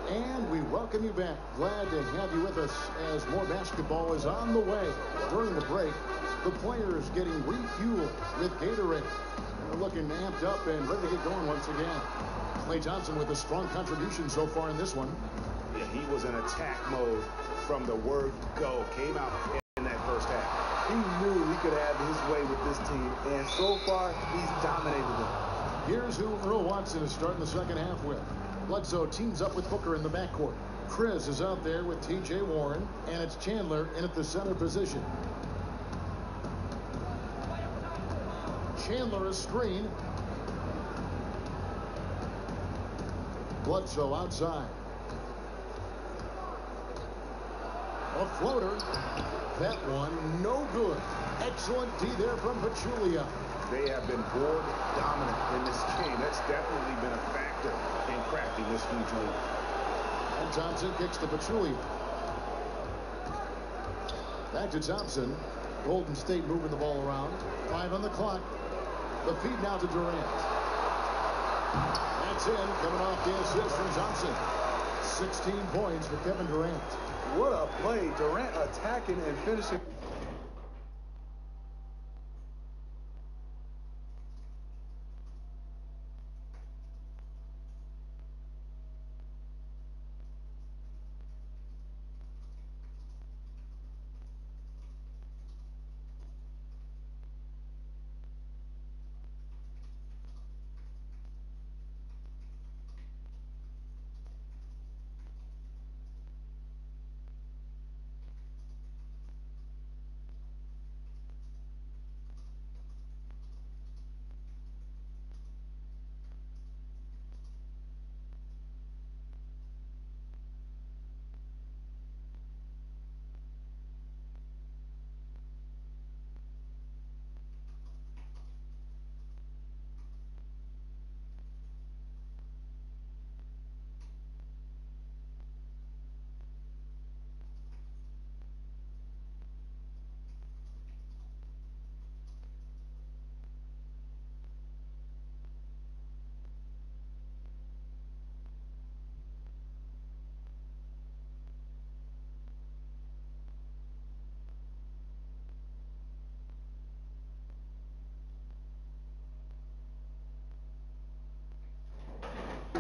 And we welcome you back. Glad to have you with us as more basketball is on the way. During the break, the players getting refueled with Gatorade. They're looking amped up and ready to get going once again. Klay Thompson with a strong contribution so far in this one. Yeah, he was in attack mode from the word go. Came out in that first half. He knew he could have his way with this team, and so far, he's dominated them. Here's who Earl Watson is starting the second half with. Bledsoe teams up with Booker in the backcourt. Chris is out there with T.J. Warren, and it's Chandler in at the center position. Chandler a screen. Bledsoe outside. A floater. That one no good. Excellent D there from Pachulia. They have been board dominant in this game. That's definitely been a factor in crafting this huge lead. And Thompson kicks to Pachulia. Back to Thompson. Golden State moving the ball around. 5 on the clock. The feed now to Durant. That's in. Coming off the assist from Thompson. 16 points for Kevin Durant. What a play. Durant attacking and finishing.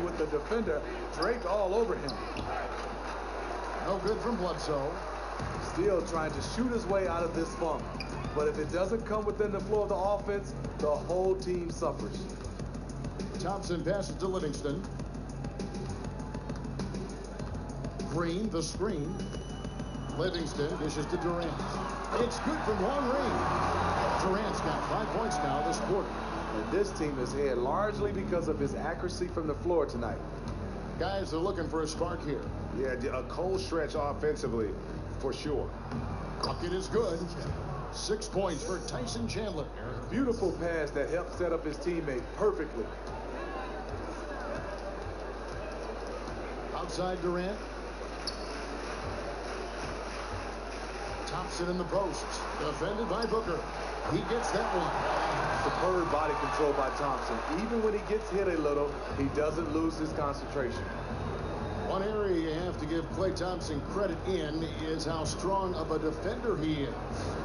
With the defender, Drake all over him. No good from Bledsoe. Still trying to shoot his way out of this funk. But if it doesn't come within the flow of the offense, the whole team suffers. Thompson passes to Livingston. Green, the screen. Livingston dishes to Durant. It's good from long range. Durant's got 5 points now this quarter. And this team is ahead largely because of his accuracy from the floor tonight. Guys are looking for a spark here. Yeah, a cold stretch offensively, for sure. Bucket is good. 6 points for Tyson Chandler. Beautiful pass that helped set up his teammate perfectly. Outside Durant. Thompson in the post. Defended by Booker. He gets that one. Superb body control by Thompson. Even when he gets hit a little, he doesn't lose his concentration. One area you have to give Klay Thompson credit in is how strong of a defender he is.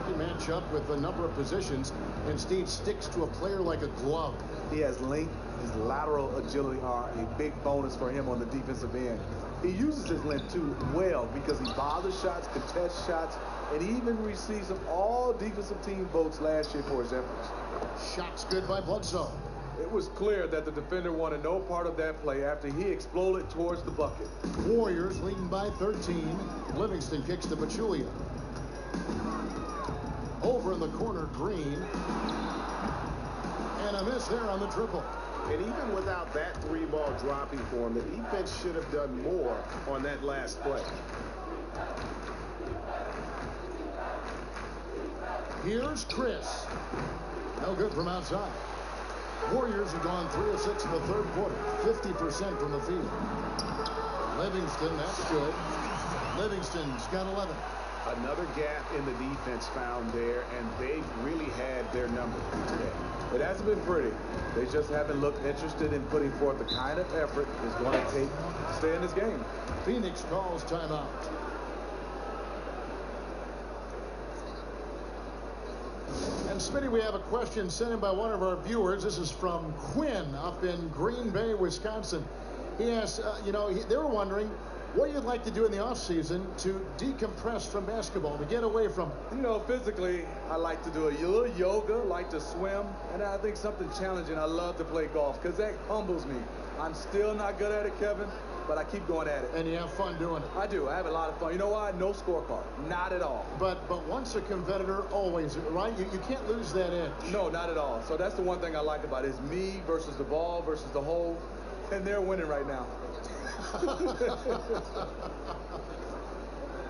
He can match up with a number of positions and Steve sticks to a player like a glove. He has length. His lateral agility are a big bonus for him on the defensive end. He uses his length too well because he bothers shots, contests shots, and even receives some all defensive team votes last year for his efforts. Shots good by Bledsoe. It was clear that the defender wanted no part of that play after he exploded towards the bucket. Warriors leading by 13. Livingston kicks to Pachulia. Over in the corner, Green. And a miss there on the triple. And even without that 3-ball dropping for him, the defense should have done more on that last play. Here's Chris. No good from outside. Warriors have gone 3 of 6 in the third quarter. 50% from the field. Livingston, that's good. Livingston's got 11. Another gap in the defense found there, and they've really had their number today. It hasn't been pretty. They just haven't looked interested in putting forth the kind of effort it's going to take to stay in this game. Phoenix calls timeout. And Smitty, we have a question sent in by one of our viewers. This is from Quinn up in Green Bay, Wisconsin. He asks, they were wondering what you'd like to do in the offseason to decompress from basketball, to get away from it. Physically, I like to do a little yoga, like to swim, and I think something challenging. I love to play golf because that humbles me. I'm still not good at it, Kevin, but I keep going at it. And you have fun doing it. I do. I have a lot of fun. You know why? No scorecard. Not at all. But once a competitor, always, right? You can't lose that edge. No, not at all. So that's the one thing I like about it is me versus the ball versus the hole, and they're winning right now.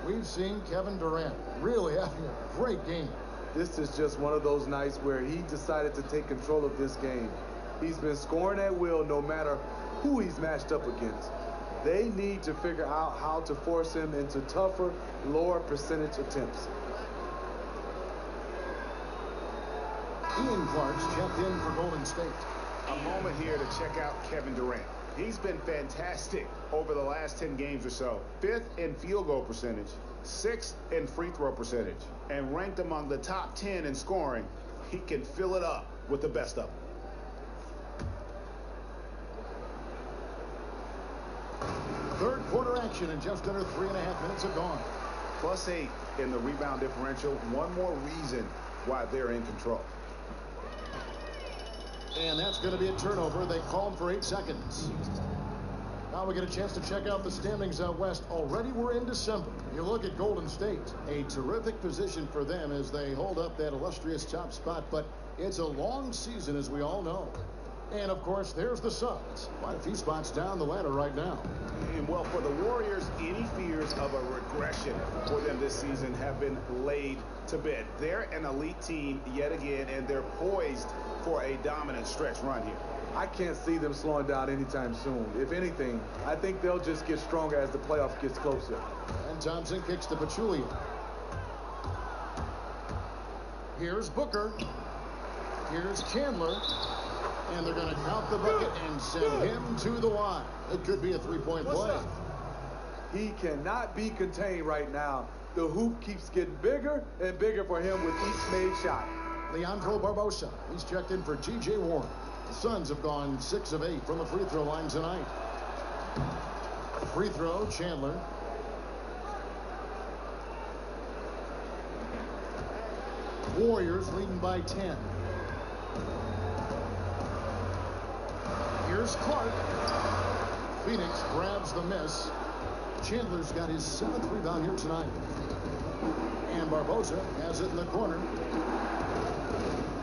We've seen Kevin Durant really having a great game. This is just one of those nights where he decided to take control of this game. He's been scoring at will no matter who he's matched up against. They need to figure out how to force him into tougher, lower percentage attempts. Ian Clark's checked in for Golden State. A moment here to check out Kevin Durant. He's been fantastic over the last 10 games or so. 5th in field goal percentage, 6th in free throw percentage, and ranked among the top 10 in scoring. He can fill it up with the best of them. Third quarter action in just under 3.5 minutes have gone. +8 in the rebound differential. One more reason why they're in control. And that's going to be a turnover. They call him for 8 seconds. Now we get a chance to check out the standings out west. Already we're in December. You look at Golden State, a terrific position for them as they hold up that illustrious top spot. But it's a long season, as we all know. And, of course, there's the Suns. Quite a few spots down the ladder right now. And, well, for the Warriors, any fears of a regression for them this season have been laid to bed. They're an elite team yet again, and they're poised for a dominant stretch run here. I can't see them slowing down anytime soon. If anything, I think they'll just get stronger as the playoffs gets closer. And Thompson kicks to Pachulia. Here's Booker. Here's Chandler. And they're going to count the bucket and send him to the line. It could be a three-point play. He cannot be contained right now. The hoop keeps getting bigger and bigger for him with each made shot. Leandro Barbosa. He's checked in for T.J. Warren. The Suns have gone 6 of 8 from the free throw line tonight. Free throw, Chandler. Warriors leading by 10. Here's Clark. Phoenix grabs the miss. Chandler's got his 7th rebound here tonight. And Barbosa has it in the corner.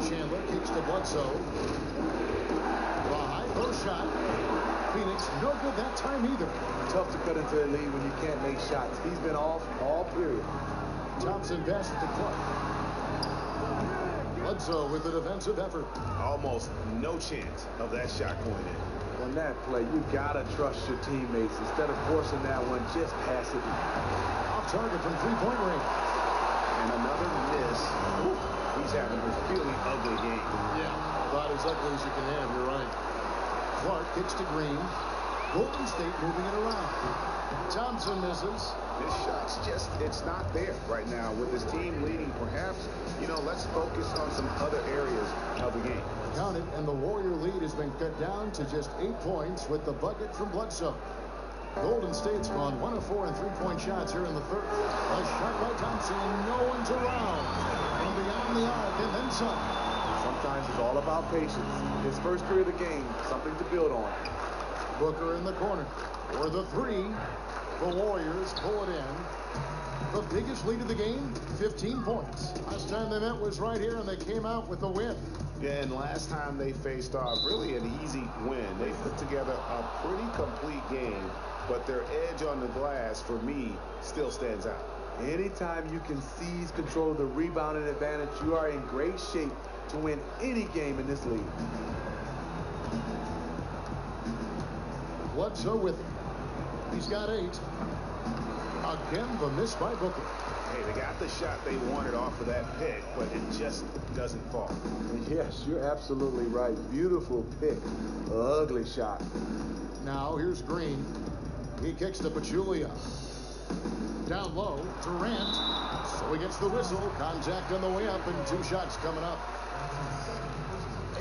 Chandler kicks to Bledsoe. The high post shot. Phoenix no good that time either. Tough to cut into a lead when you can't make shots. He's been off all period. Thompson passes to Clark. Bledsoe with the defensive effort. Almost no chance of that shot going in. On that play, you gotta trust your teammates. Instead of forcing that one, just pass it. Off target from three-point range. And another miss. He's having a really ugly game. Yeah, about as ugly as you can have, you're right. Clark kicks to Green. Golden State moving it around. Thompson misses. This shot's just, it's not there right now. With his team leading, perhaps, let's focus on some other areas of the game. Count it, and the Warrior lead has been cut down to just 8 points with the bucket from Bledsoe. Golden State's gone 1 of 4 in three-point shots here in the third. A shot by Thompson, no one's around. From beyond the arc and then some. Sometimes it's all about patience. His first three of the game, something to build on. Booker in the corner for the three. The Warriors pull it in. The biggest lead of the game, 15 points. Last time they met was right here, and they came out with a win. Yeah, and last time they faced off, really an easy win. They put together a pretty complete game, but their edge on the glass, for me, still stands out. Anytime you can seize control of the rebounding advantage, you are in great shape to win any game in this league. Bledsoe with him. He's got 8. Again, the miss by Booker. Hey, they got the shot they wanted off of that pick, but it just doesn't fall. Yes, you're absolutely right. Beautiful pick. Ugly shot. Now here's Green. He kicks to Pachulia. Down low, Durant. So he gets the whistle. Contact on the way up, and 2 shots coming up.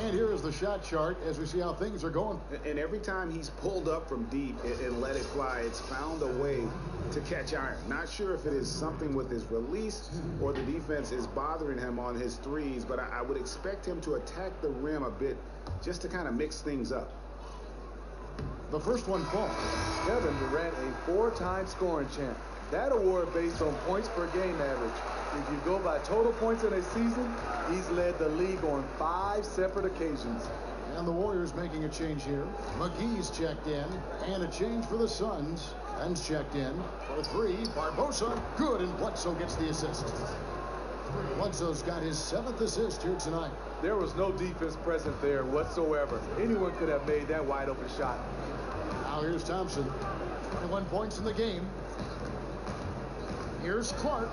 And here is the shot chart as we see how things are going. And every time he's pulled up from deep and let it fly, it's found a way to catch iron. Not sure if it is something with his release or the defense is bothering him on his threes, but I would expect him to attack the rim a bit just to kind of mix things up. The first one falls. Kevin Durant, a 4-time scoring champ. That award based on points per game average. If you go by total points in a season, he's led the league on 5 separate occasions. And the Warriors making a change here. McGee's checked in, and a change for the Suns. Ben's checked in for 3. Barbosa, good, and Bledsoe gets the assist. Bledsoe's got his 7th assist here tonight. There was no defense present there whatsoever. Anyone could have made that wide open shot. Now here's Thompson. 21 points in the game. Here's Clark.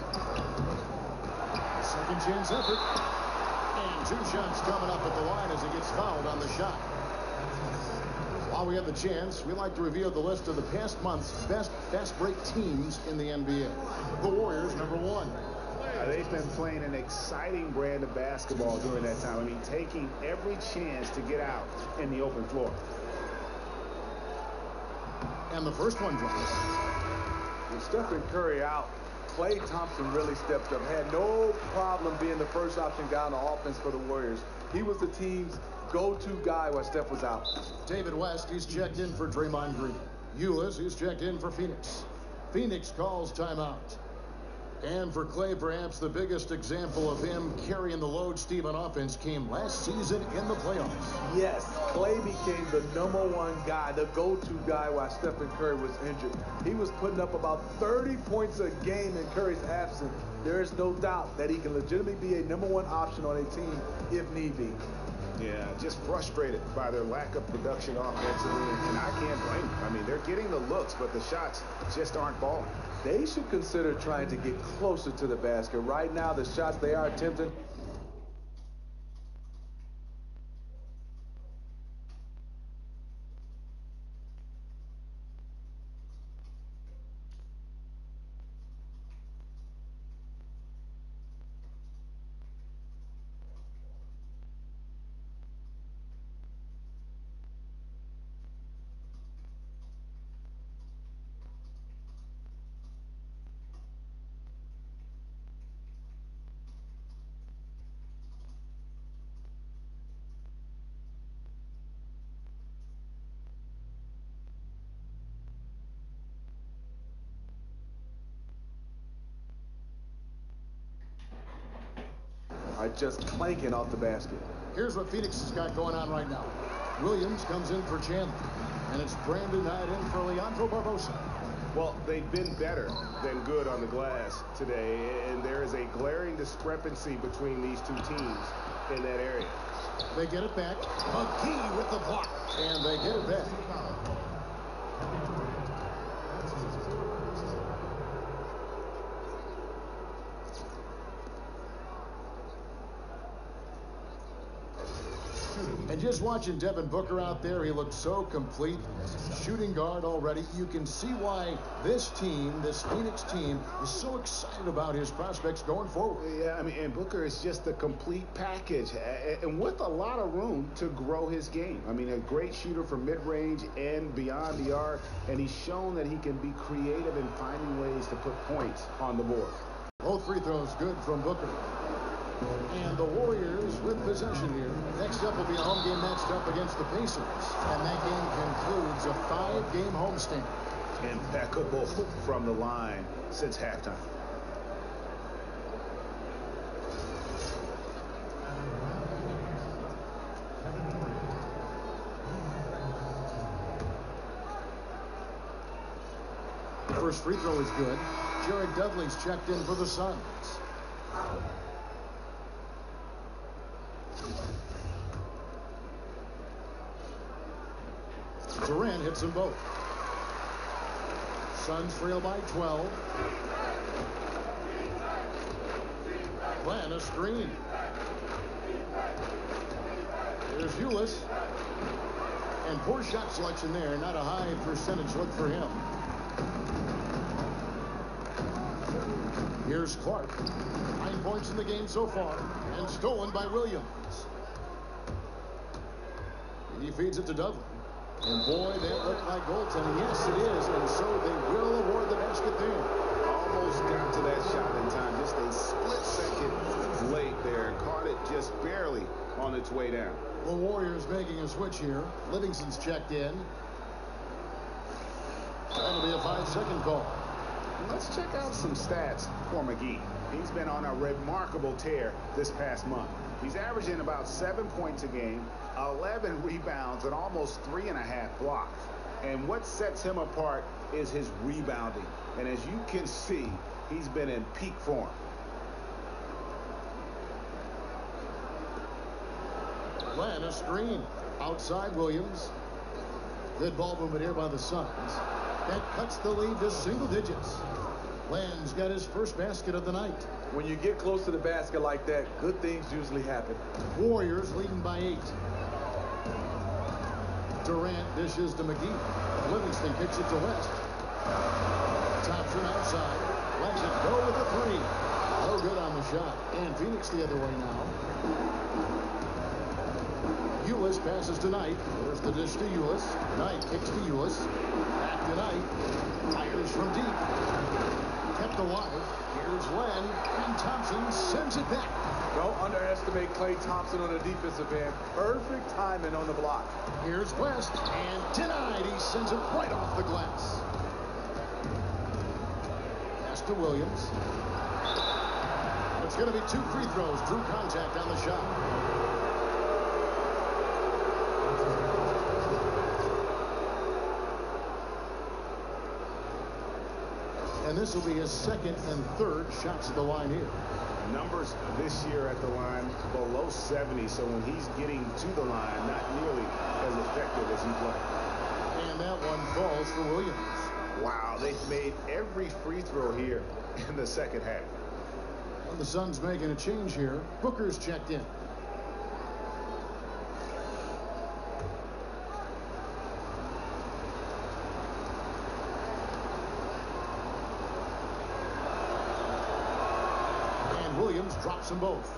Second chance effort. And 2 shots coming up at the line as he gets fouled on the shot. While we have the chance, we like to reveal the list of the past month's best fast break teams in the NBA. The Warriors, number 1. They've been playing an exciting brand of basketball during that time. I mean, taking every chance to get out in the open floor. And the first one drops. With Stephen Curry out, Klay Thompson really stepped up. Had no problem being the first option guy on the offense for the Warriors. He was the team's go-to guy while Steph was out. David West, he's checked in for Draymond Green. Euless, he's checked in for Phoenix. Phoenix calls timeout. And for Klay, perhaps the biggest example of him carrying the load, Steve, on offense came last season in the playoffs. Yes, Klay became the #1 guy, the go-to guy while Stephen Curry was injured. He was putting up about 30 points a game in Curry's absence. There is no doubt that he can legitimately be a #1 option on a team if need be. Yeah, just frustrated by their lack of production offensively, and I can't blame them. I mean, they're getting the looks, but the shots just aren't falling. They should consider trying to get closer to the basket. Right now, the shots they are attempting. Are just clanking off the basket. Here's what Phoenix has got going on right now. Williams comes in for Chandler, and it's Brandon Knight in for Leandro Barbosa. Well, they've been better than good on the glass today, and there is a glaring discrepancy between these two teams in that area. They get it back. McGee with the block, and they get it back. And just watching Devin Booker out there, he looked so complete. Shooting guard already. You can see why this team, this Phoenix team, is so excited about his prospects going forward. Yeah, I mean, and Booker is just a complete package, and with a lot of room to grow his game. I mean, a great shooter from mid-range and beyond the arc, and he's shown that he can be creative in finding ways to put points on the board. Both free throws good from Booker. And the Warriors with possession here. Next up will be a home game matched up against the Pacers. And that game concludes a 5-game homestand. Impeccable from the line since halftime. First free throw is good. Jared Dudley's checked in for the Suns. Durant hits them both. Suns trail by 12. Plan a screen. Here's Hewlett. And poor shot selection there. Not a high percentage look for him. Here's Clark. 9 points in the game so far. And stolen by Williams. He feeds it to Dudley. And boy, that looked like goaltending. Yes, it is. And so they will award the basket there. Almost got to that shot in time. Just a split second late there. Caught it just barely on its way down. The Warriors making a switch here. Livingston's checked in. That'll be a 5-second call. Let's check out some stats for McGee. He's been on a remarkable tear this past month. He's averaging about 7 points a game, 11 rebounds, and almost 3.5 blocks. And what sets him apart is his rebounding. And as you can see, he's been in peak form. Plan a screen. Outside Williams. Good ball movement here by the Suns. That cuts the lead to single digits. Land's got his first basket of the night. When you get close to the basket like that, good things usually happen. Warriors leading by 8. Durant dishes to McGee. Livingston kicks it to West. Thompson outside. Lets it go with a 3. No good on the shot. And Phoenix the other way now. Ulis passes to Knight. There's the dish to Ulis. Knight kicks to Ulis. Back to Knight. Fires from deep. Kept alive. Here's Len. And Thompson sends it back. Don't underestimate Klay Thompson on the defensive end. Perfect timing on the block. Here's West. And denied. He sends it right off the glass. Pass to Williams. It's going to be 2 free throws. Drew contact on the shot. And this will be his second and third shots at the line here. Numbers this year at the line below 70, so when he's getting to the line, not nearly as effective as he'd like. And that one falls for Williams. Wow, they've made every free throw here in the second half. And the Suns making a change here. Booker's checked in. Williams drops them both.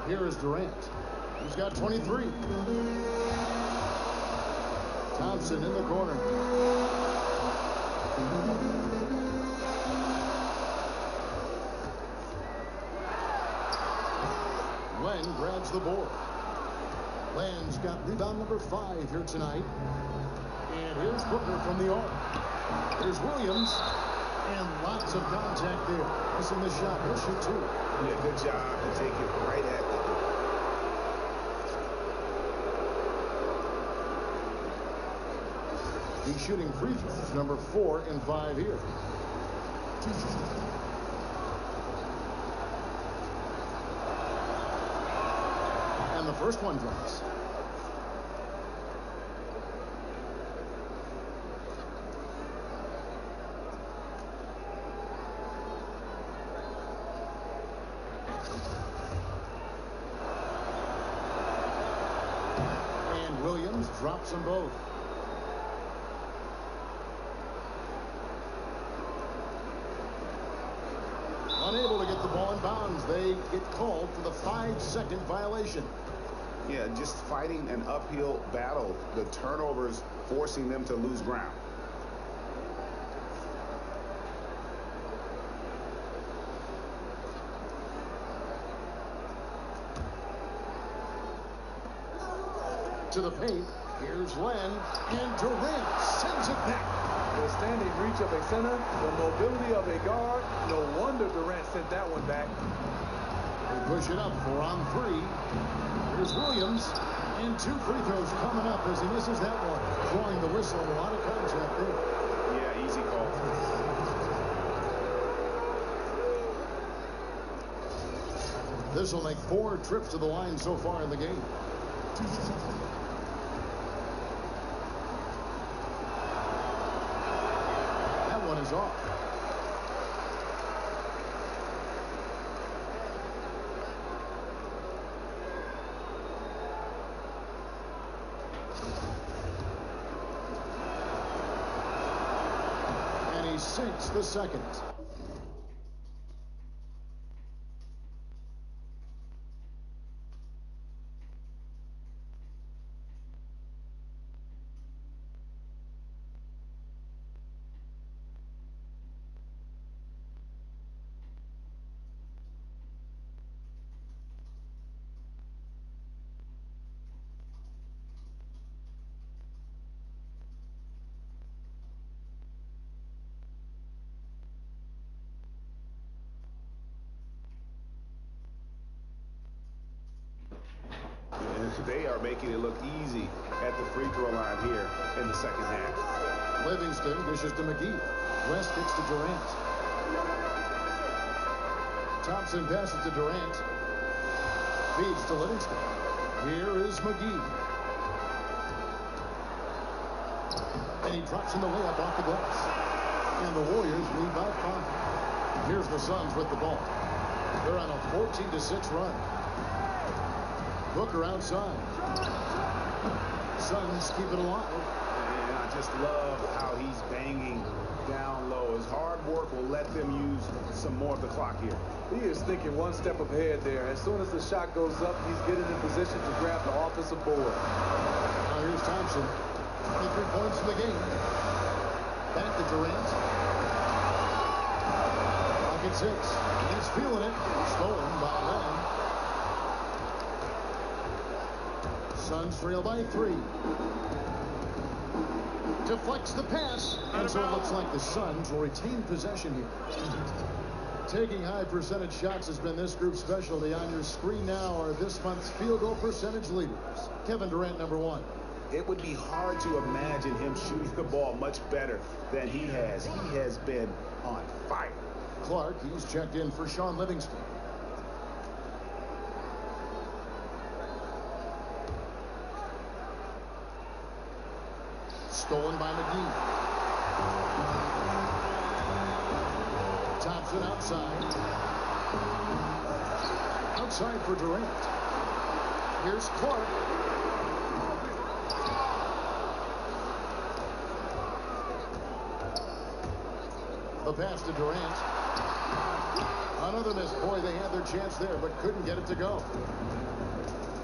Here is Durant. He's got 23. Thompson in the corner. Len grabs the board. Len's got rebound number 5 here tonight. And here's Booker from the arc. Here's Williams. And lots of contact there. Missing the shot. He'll shoot 2. Yeah, good job to take it right at the He's shooting free throws. Number 4 and 5 here. And the first one drops. Williams drops them both. Unable to get the ball in bounds. They get called for the 5-second violation. Yeah, just fighting an uphill battle. The turnovers forcing them to lose ground. To the paint. Here's Len. And Durant sends it back. The standing reach of a center, the mobility of a guard. No wonder Durant sent that one back. They push it up 4 on 3. Here's Williams. And 2 free throws coming up as he misses that one. Drawing the whistle. A lot of contact there. Yeah, easy call. This will make 4 trips to the line so far in the game. That one is off. sinks the second. They are making it look easy at the free throw line here in the second half. Livingston dishes to McGee. West kicks to Durant. Thompson passes to Durant. Feeds to Livingston. Here is McGee. And he drops in the layup off the glass. And the Warriors lead by 5. Here's the Suns with the ball. They're on a 14-6 run. Booker outside. Suns keep it alive. And I just love how he's banging down low. His hard work will let them use some more of the clock here. He is thinking one step ahead there. As soon as the shot goes up, he's getting in position to grab the offensive board. Now here's Thompson. 23 points in the game. Back to Durant. Pocket 6. He's feeling it. Stolen by Lamb. Suns trail by 3. Deflects the pass. And so it looks like the Suns will retain possession here. Taking high percentage shots has been this group's specialty. On your screen now are this month's field goal percentage leaders. Kevin Durant, number 1. It would be hard to imagine him shooting the ball much better than he has. He has been on fire. Clark, he's checked in for Sean Livingston. Stolen by McGee. Thompson outside. Outside for Durant. Here's Clark. The pass to Durant. Another miss. Boy, they had their chance there, but couldn't get it to go.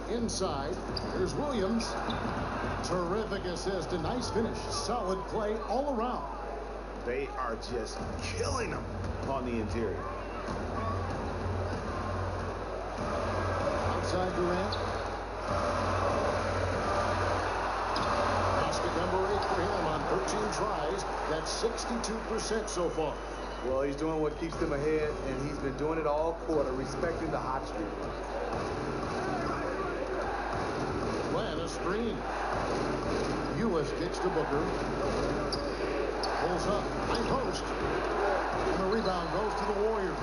Inside, here's Williams. Terrific assist, a nice finish. Solid play all around. They are just killing them on the interior. Outside Durant. Basket number 8 for him on 13 tries. That's 62% so far. Well, he's doing what keeps them ahead, and he's been doing it all quarter, respecting the hot streak. Glenn, a screen. Ulis kicks to Booker. Pulls up. High post. And the rebound goes to the Warriors.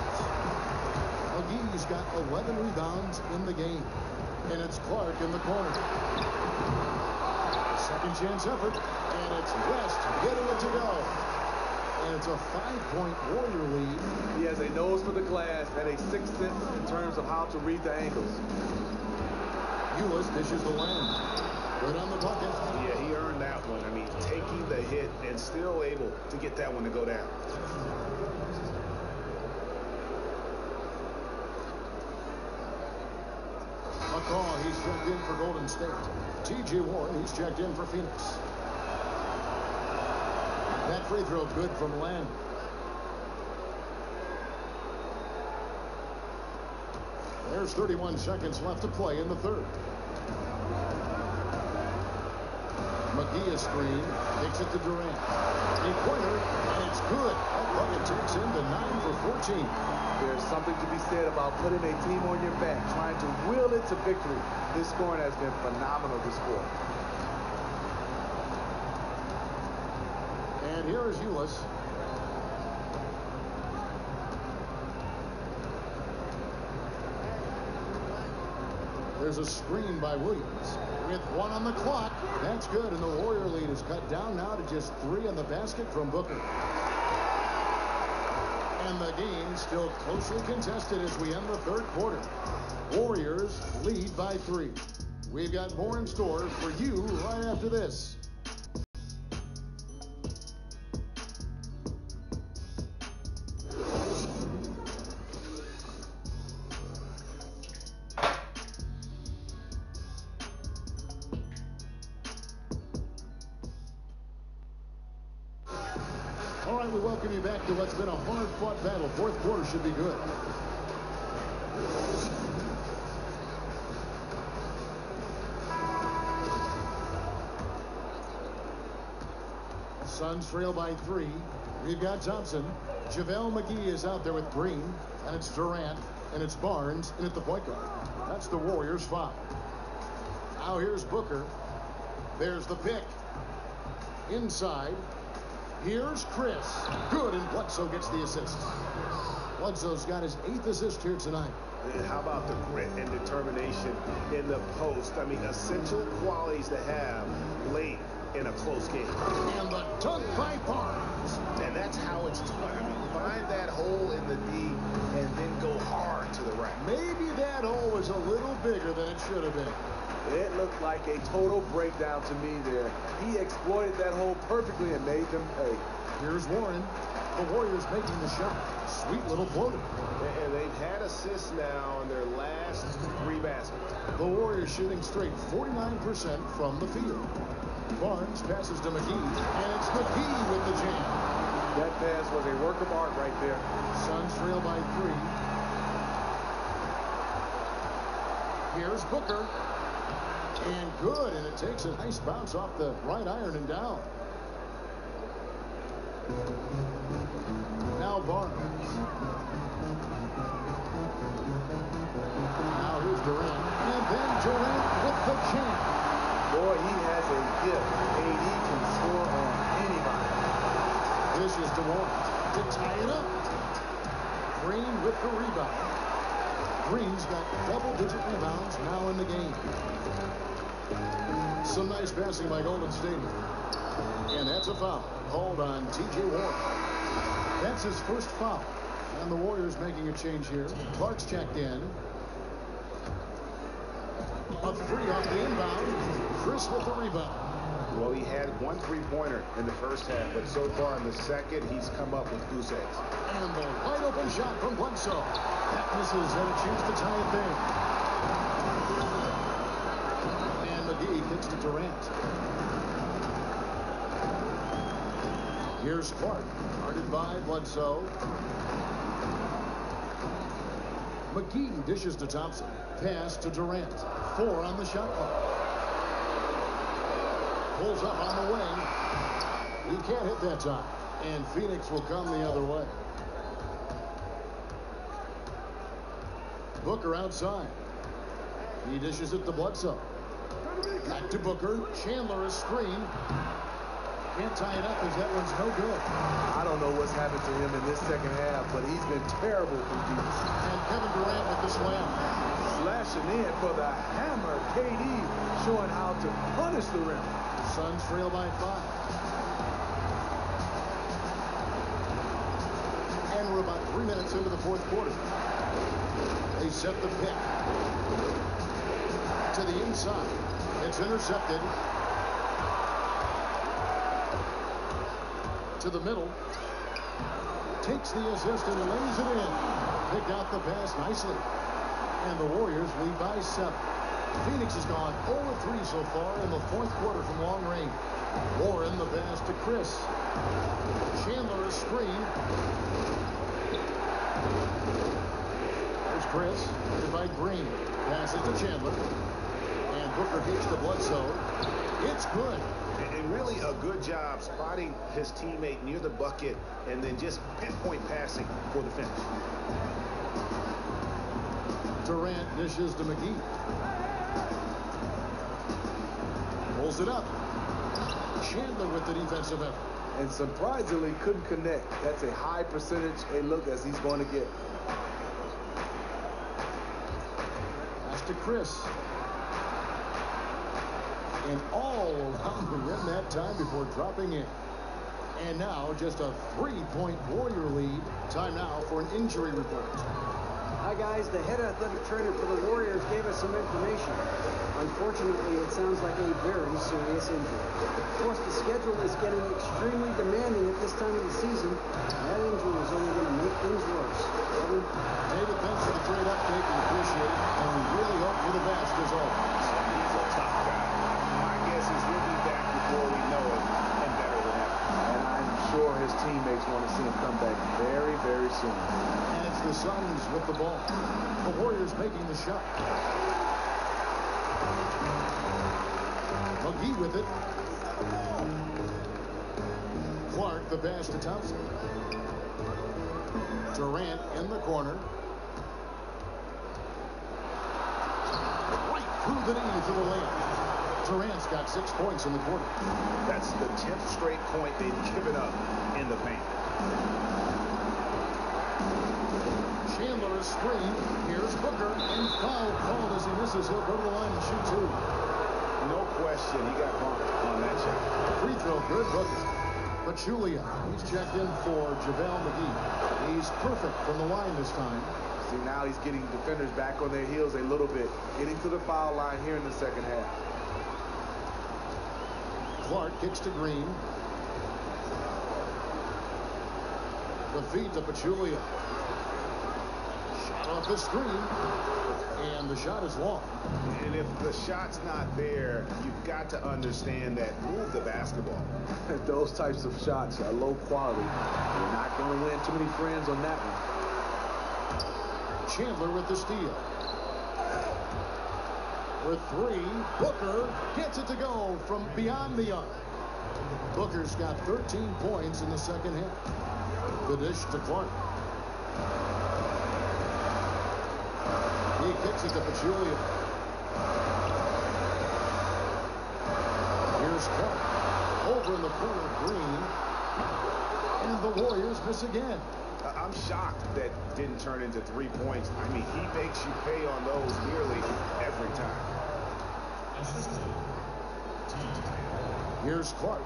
McGee's got 11 rebounds in the game. And it's Clark in the corner. Second chance effort. And it's West getting it to go. And it's a 5-point Warrior lead. He has a nose for the glass and a sixth sense in terms of how to read the angles. Ulis dishes the lane. Good on the bucket. Yeah, he earned that one. I mean, taking the hit and still able to get that one to go down. McCaw, he's checked in for Golden State. T.J. Warren, he's checked in for Phoenix. That free throw good from Lamb. There's 31 seconds left to play in the third. McGee is screen, takes it to Durant. Three-pointer, and it's good. That bucket takes him to 9 for 14. There's something to be said about putting a team on your back, trying to will it to victory. His scoring has been phenomenal this quarter. And here is Ulis. There's a screen by Williams. With 1 on the clock. That's good, and the Warrior lead is cut down now to just 3 on the basket from Booker. And the game still closely contested as we end the third quarter. Warriors lead by 3. We've got more in store for you right after this. we welcome you back to what's been a hard-fought battle. Fourth quarter should be good. Suns trail by 3. We've got Thompson. JaVale McGee is out there with Green. And it's Durant. And it's Barnes in at the point guard. That's the Warriors' foul. Now here's Booker. There's the pick. Inside. Here's Chris. Good, and Bledsoe gets the assist. Bledsoe's got his 8th assist here tonight. And how about the grit and determination in the post? I mean, essential qualities to have late in a close game. And the dunk by Barnes. And that's how it's done. I mean, find that hole in the D and then go hard to the rack. Maybe that hole was a little bigger than it should have been. It looked like a total breakdown to me there. He exploited that hole perfectly and made them pay. Here's Warren. The Warriors making the shot. Sweet little floater. And they've had assists now on their last 3 baskets. The Warriors shooting straight 49% from the field. Barnes passes to McGee, and it's McGee with the jam. That pass was a work of art right there. Suns trail by 3. Here's Booker. And good, and it takes a nice bounce off the right iron and down. Now Barnes. Now here's Durant. And then Durant with the jam. Boy, he has a gift. AD can score on anybody. This is to Warren to tie it up. Green with the rebound. Green's got double-digit rebounds now in the game. Some nice passing by Golden State. And that's a foul called on T.J. Warren. That's his first foul. And the Warriors making a change here. Clark's checked in. A 3 off the inbound. Chris with the rebound. Well, he had 1 3-pointer in the first half, but so far in the second, he's come up with goose eggs. And the wide open shot from Bledsoe. That misses, and a chance to tie it there. And McGee kicks to Durant. Here's Clark, guarded by Bledsoe. McGee dishes to Thompson. Pass to Durant. 4 on the shot clock. Pulls up on the wing. He can't hit that time. And Phoenix will come the other way. Booker outside. He dishes it to Bledsoe. Back to Booker. Chandler is screened. Can't tie it up as that one's no good. I don't know what's happened to him in this second half, but he's been terrible from deep. And Kevin Durant with the slam. Slashing in for the hammer. KD showing how to punish the rim. Suns trail by 5. And we're about 3 minutes into the fourth quarter. They set the pick to the inside. It's intercepted. To the middle. Takes the assist and lays it in. Picked out the pass nicely. And the Warriors lead by 7. Phoenix has gone 0-3 so far in the fourth quarter from long range. Warren the pass to Chris. Chandler is screened. There's Chris. Here's by Green. Passes to Chandler. And Booker kicks to Bledsoe. It's good. And really a good job spotting his teammate near the bucket and then just pinpoint passing for the finish. Durant dishes to McGee. Pulls it up. Chandler with the defensive effort. And surprisingly couldn't connect. That's a high percentage a look as he's going to get. Pass to Chris. And all around the rim that time before dropping in. And now just a 3-point Warrior lead. Time now for an injury report. Hi guys, the head athletic trainer for the Warriors gave us some information. Unfortunately, it sounds like a very serious injury. Of course, the schedule is getting extremely demanding at this time of the season. That injury is only going to make things worse. David, thanks for the great update. We appreciate it. And we really hope you're the best as always. He's a tough guy. My guess is he'll be back before we know it and better than ever. And I'm sure his teammates want to see him come back very, very soon. And it's the Suns with the ball. The Warriors making the shot. McGee with it. Clark, the pass to Thompson. Durant in the corner. Right through the knee for the layup. Durant's got 6 points in the quarter. That's the 10th straight point they've given up in the paint. Chandler is screen. Here's Booker, and foul called as he misses. He'll go to the line and shoot 2. No question, he got bumped on that shot. Free throw, good. Booker. Pachulia, he's checked in for JaVale McGee. He's perfect from the line this time. See, now he's getting defenders back on their heels a little bit, getting to the foul line here in the second half. Clark kicks to Green. The feed to Pachulia. Shot off the screen. And the shot is long. And if the shot's not there, you've got to understand that. Move the basketball. Those types of shots are low quality. You're not going to win too many friends on that one. Chandler with the steal. With 3, Booker gets it to go from beyond the arc. Booker's got 13 points in the second half. The dish to Clark. He kicks it to Pachulia. Here's Clark. Over in the corner, Green. And the Warriors miss again. I'm shocked that didn't turn into 3 points. I mean, he makes you pay on those nearly every time. Here's Clark.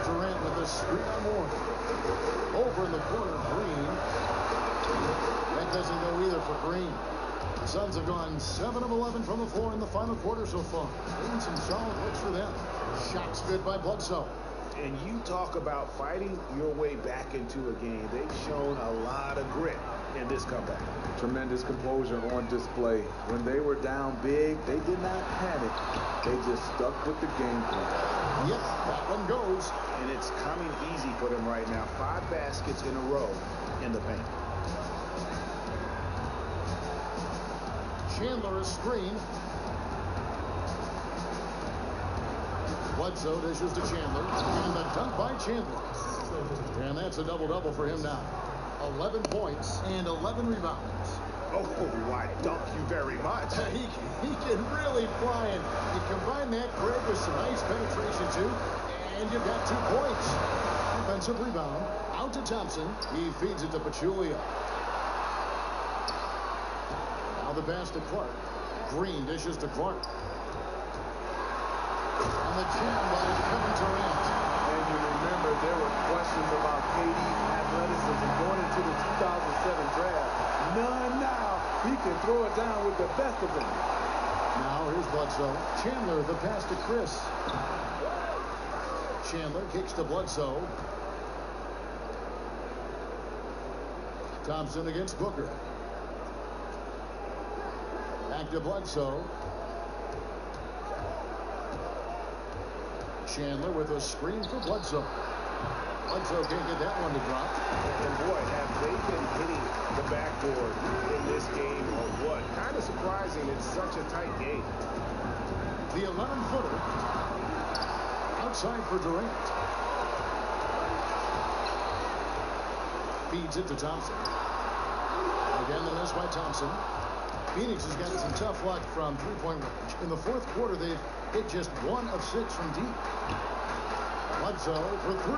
Durant with a screen on Warren. Over in the corner, Green. That doesn't go either for Green. The Suns have gone 7 of 11 from the floor in the final quarter so far. Getting some solid looks for them. Shots good by Bledsoe. And you talk about fighting your way back into a game. They've shown a lot of grit in this comeback. Tremendous composure on display. When they were down big, they did not panic. They just stuck with the game plan. Yep, that one goes. And it's coming easy for them right now. 5 baskets in a row in the paint. Chandler a screen. Bledsoe dishes to Chandler. And the dunk by Chandler. And that's a double-double for him now. 11 points and 11 rebounds. Oh, I dunk you very much. He can really fly. And you combine that, Greg, with some nice penetration, too. And you've got 2 points. Offensive rebound. Out to Thompson. He feeds it to Pachulia. Now the pass to Clark. Green dishes to Clark. And the jam by Kevin Durant. And you remember there were questions about KD's athleticism going into the 2007 draft. None now. He can throw it down with the best of them. Now here's Bledsoe. Chandler, the pass to Chris. Chandler kicks to Bledsoe. Thompson against Booker. Back to Bledsoe. Chandler with a screen for Bledsoe. Bledsoe can't get that one to drop. And boy, have they been hitting the backboard in this game or what? Kind of surprising. It's such a tight game. The 11-footer. Outside for Durant. Feeds it to Thompson. Again, the miss by Thompson. Phoenix has gotten some tough luck from three-point range. In the fourth quarter, they've hit just 1 of 6 from deep. Bledsoe for 3.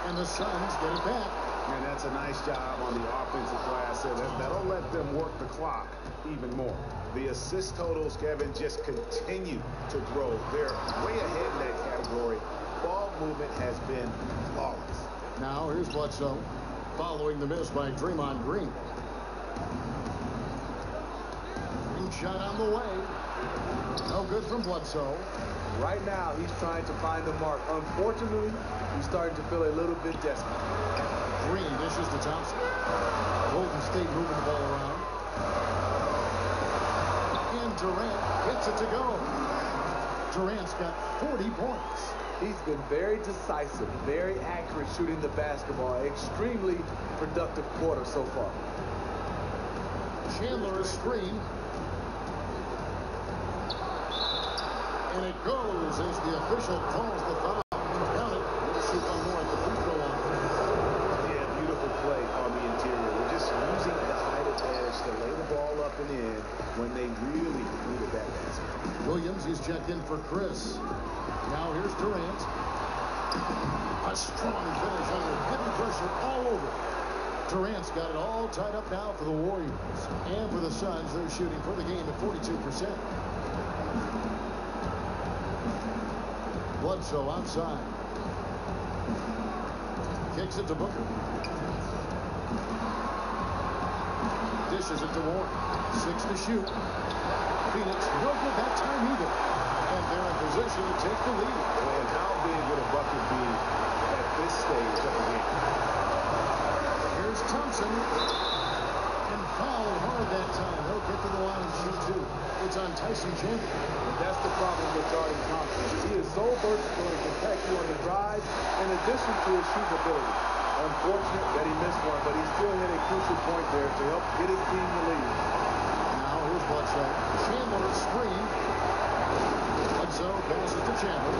And the Suns get it back. And that's a nice job on the offensive glass there. That'll let them work the clock even more. The assist totals, Kevin, just continue to grow. They're way ahead in that category. Ball movement has been flawless. Now here's Bledsoe following the miss by Draymond Green. Green shot on the way. No good from Bledsoe. Right now, he's trying to find the mark. Unfortunately, he's starting to feel a little bit desperate. Green dishes to Thompson. Golden State moving the ball around. And Kevin Durant gets it to go. Durant's got 40 points. He's been very decisive, very accurate shooting the basketball. Extremely productive quarter so far. Chandler, a screen. And it goes as the official calls the foul. Count it. We'll shoot one more at the free throw line. Yeah, beautiful play on the interior. They're just using the height advantage to lay the ball up and in when they really needed that basket. Williams, he's checked in for Chris. Now here's Durant. A strong finish under heavy pressure all over. Durant's got it all tied up now for the Warriors. And for the Suns, they're shooting for the game at 42%. Bledsoe outside. Kicks it to Booker. Dishes it to Warren. 6 to shoot. Phoenix, no good that time either. And they're in position to take the lead. And how big would a bucket be at this stage of the game? Here's Thompson. And fouled hard that time. He'll get to the line and shoot 2. It's on Tyson Chandler. And that's the problem with guarding Thompson. He is so versatile and can attack you on the drive in addition to his shooting ability. Unfortunate that he missed one, but he still hit a crucial point there to help get his team the lead. Now here's Bledsoe. Chandler a screen. Bledsoe passes to Chandler.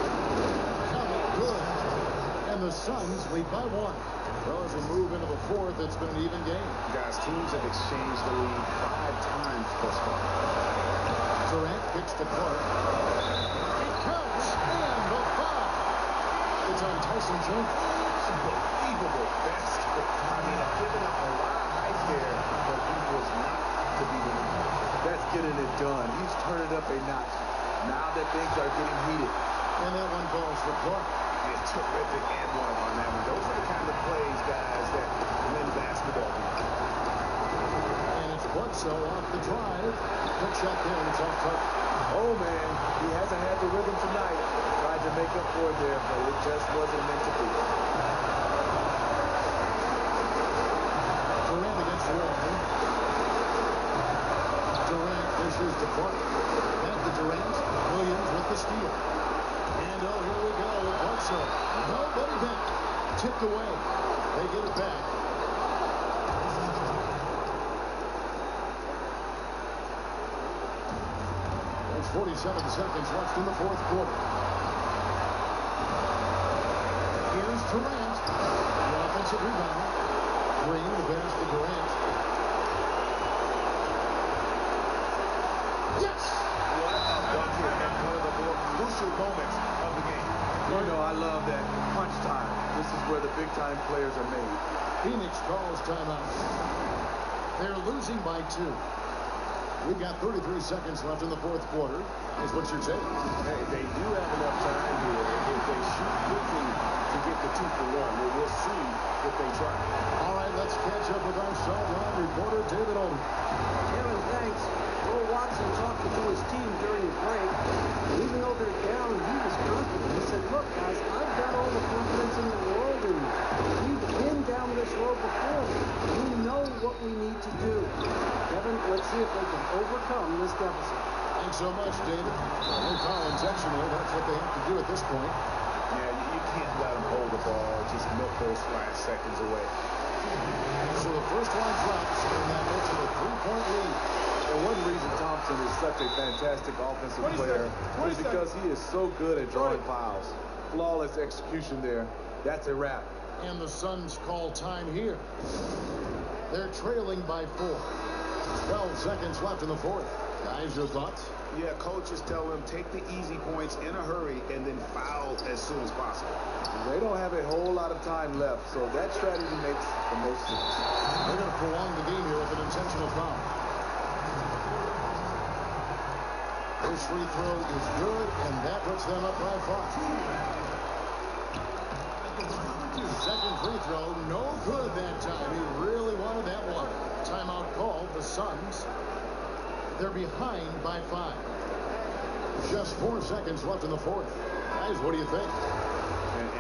Count it, good. And the Suns lead by 1. Well, as we move into the fourth, it's been an even game. Guys, teams have exchanged the lead 5 times thus far. Durant kicks to Clark. It counts, and the foul. It's on Tyson Chandler. Unbelievable basket. I mean, giving up a lot of height there, but he was not to be believed. That's getting it done. He's turned it up a notch. Now that things are getting heated. And that one falls for Clark. Yeah, terrific and one on that one. Those are the kind of plays, guys, that win basketball games. And it's Bledsoe off the drive. Good shot there, and it's off target. Oh, man. He hasn't had the rhythm tonight. Tried to make up for it there, but it just wasn't meant to be. Durant against Warren. Durant dishes to Clark. Back to Durant. Williams with the steal. And oh, here we go with Bledsoe. Nobody back. Tipped away. They get it back. There's 47 seconds left in the fourth quarter. Here's Durant. The offensive rebound. Green, the pass to Durant. Yes! What a bucket at one of the more crucial moments of the game. You know, I love that crunch time. This is where the big-time players are made. Phoenix calls timeout. They're losing by 2. We've got 33 seconds left in the fourth quarter. Is what you're saying? Hey, they do have enough time here if they shoot quickly to get the 2 for 1. We'll see if they try. All right, let's catch up with our sideline reporter, David Olden. Kevin, thanks. Will Watson talking to his team during the break. And even though they're down, he was confident. He said, look, guys, I've got all the confidence in the world in me. We've been down this road before. We know what we need to do. Kevin, let's see if they can overcome this deficit. Thanks so much, David. No foul intentional. That's what they have to do at this point. Yeah, you can't let them hold the ball. Just milk those last seconds away. So the first one drops, and that makes it a 3-point lead. And one reason Thompson is such a fantastic offensive player is because he is so good at drawing fouls. Flawless execution there. That's a wrap. And the Suns call time here. They're trailing by 4. 12 seconds left in the fourth. Guys, your thoughts? Yeah, coaches tell them take the easy points in a hurry and then foul as soon as possible. They don't have a whole lot of time left, so that strategy makes the most sense. They're going to prolong the game here with an intentional foul. This free throw is good, and that puts them up by 5. Second free throw, no good that time. He really wanted that one. Timeout called. The Suns, they're behind by 5. Just 4 seconds left in the fourth. Guys, what do you think?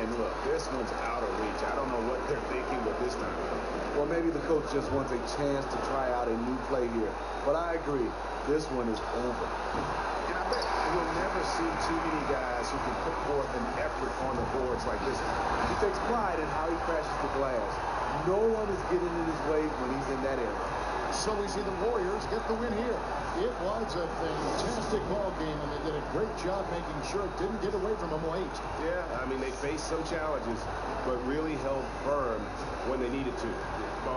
And look, this one's out of reach. I don't know what they're thinking with this time. Well, maybe the coach just wants a chance to try out a new play here. But I agree. this one is over. And I bet you'll never see too many guys who can put forth an effort on the boards like this one. He takes pride in how he crashes the glass. No one is getting in his way when he's in that area. So we see the Warriors get the win here. It was a fantastic ball game, and they did a great job making sure it didn't get away from them late. Yeah, I mean, they faced some challenges, but really held firm when they needed to.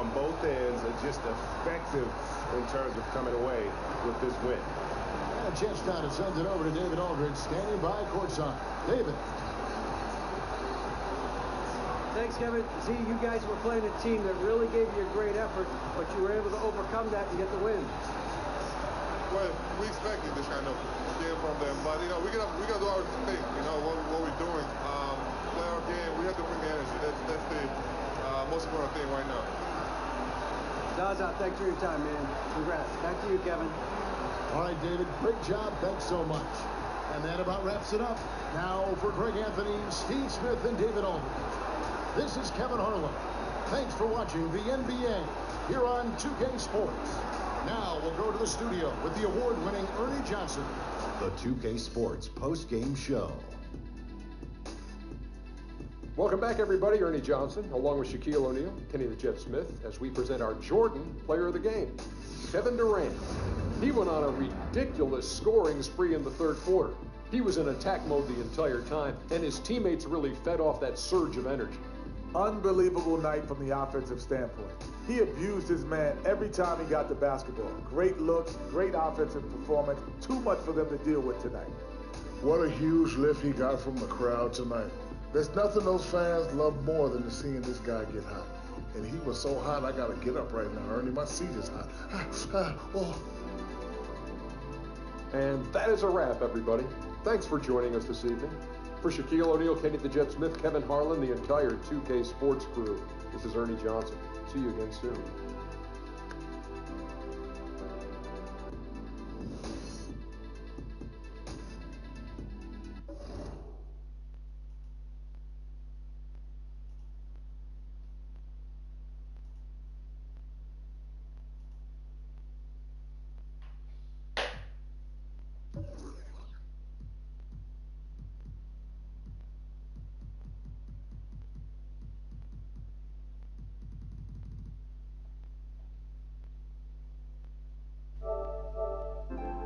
On both ends, are just effective in terms of coming away with this win. And a chance now to send it over to David Aldridge, standing by courtside. David. Thanks, Kevin. See, you guys were playing a team that really gave you a great effort, but you were able to overcome that and get the win. Well, we expected this kind of game from them, but we gotta do our thing. What we're doing, play our game. We have to bring the energy. That's the most important thing right now. Zaza, thanks for your time, man. Congrats. Back to you, Kevin. All right, David, great job. Thanks so much. And that about wraps it up. Now for Greg Anthony, Steve Smith, and David Aldridge. This is Kevin Harlan. Thanks for watching the NBA here on 2K Sports. Now we'll go to the studio with the award-winning Ernie Johnson. The 2K Sports post-game show. Welcome back, everybody. Ernie Johnson, along with Shaquille O'Neal, Kenny the Jet Smith, as we present our Jordan Player of the Game, Kevin Durant. He went on a ridiculous scoring spree in the third quarter. He was in attack mode the entire time, and his teammates really fed off that surge of energy. Unbelievable night from the offensive standpoint. He abused his man every time he got the basketball. Great looks, great offensive performance. Too much for them to deal with tonight. What a huge lift he got from the crowd tonight. There's nothing those fans love more than seeing this guy get hot. And he was so hot, I got to get up right now, Ernie. My seat is hot. And that is a wrap, everybody. Thanks for joining us this evening. For Shaquille O'Neal, Kenny the Jet Smith, Kevin Harlan, the entire 2K Sports crew, this is Ernie Johnson. See you again soon.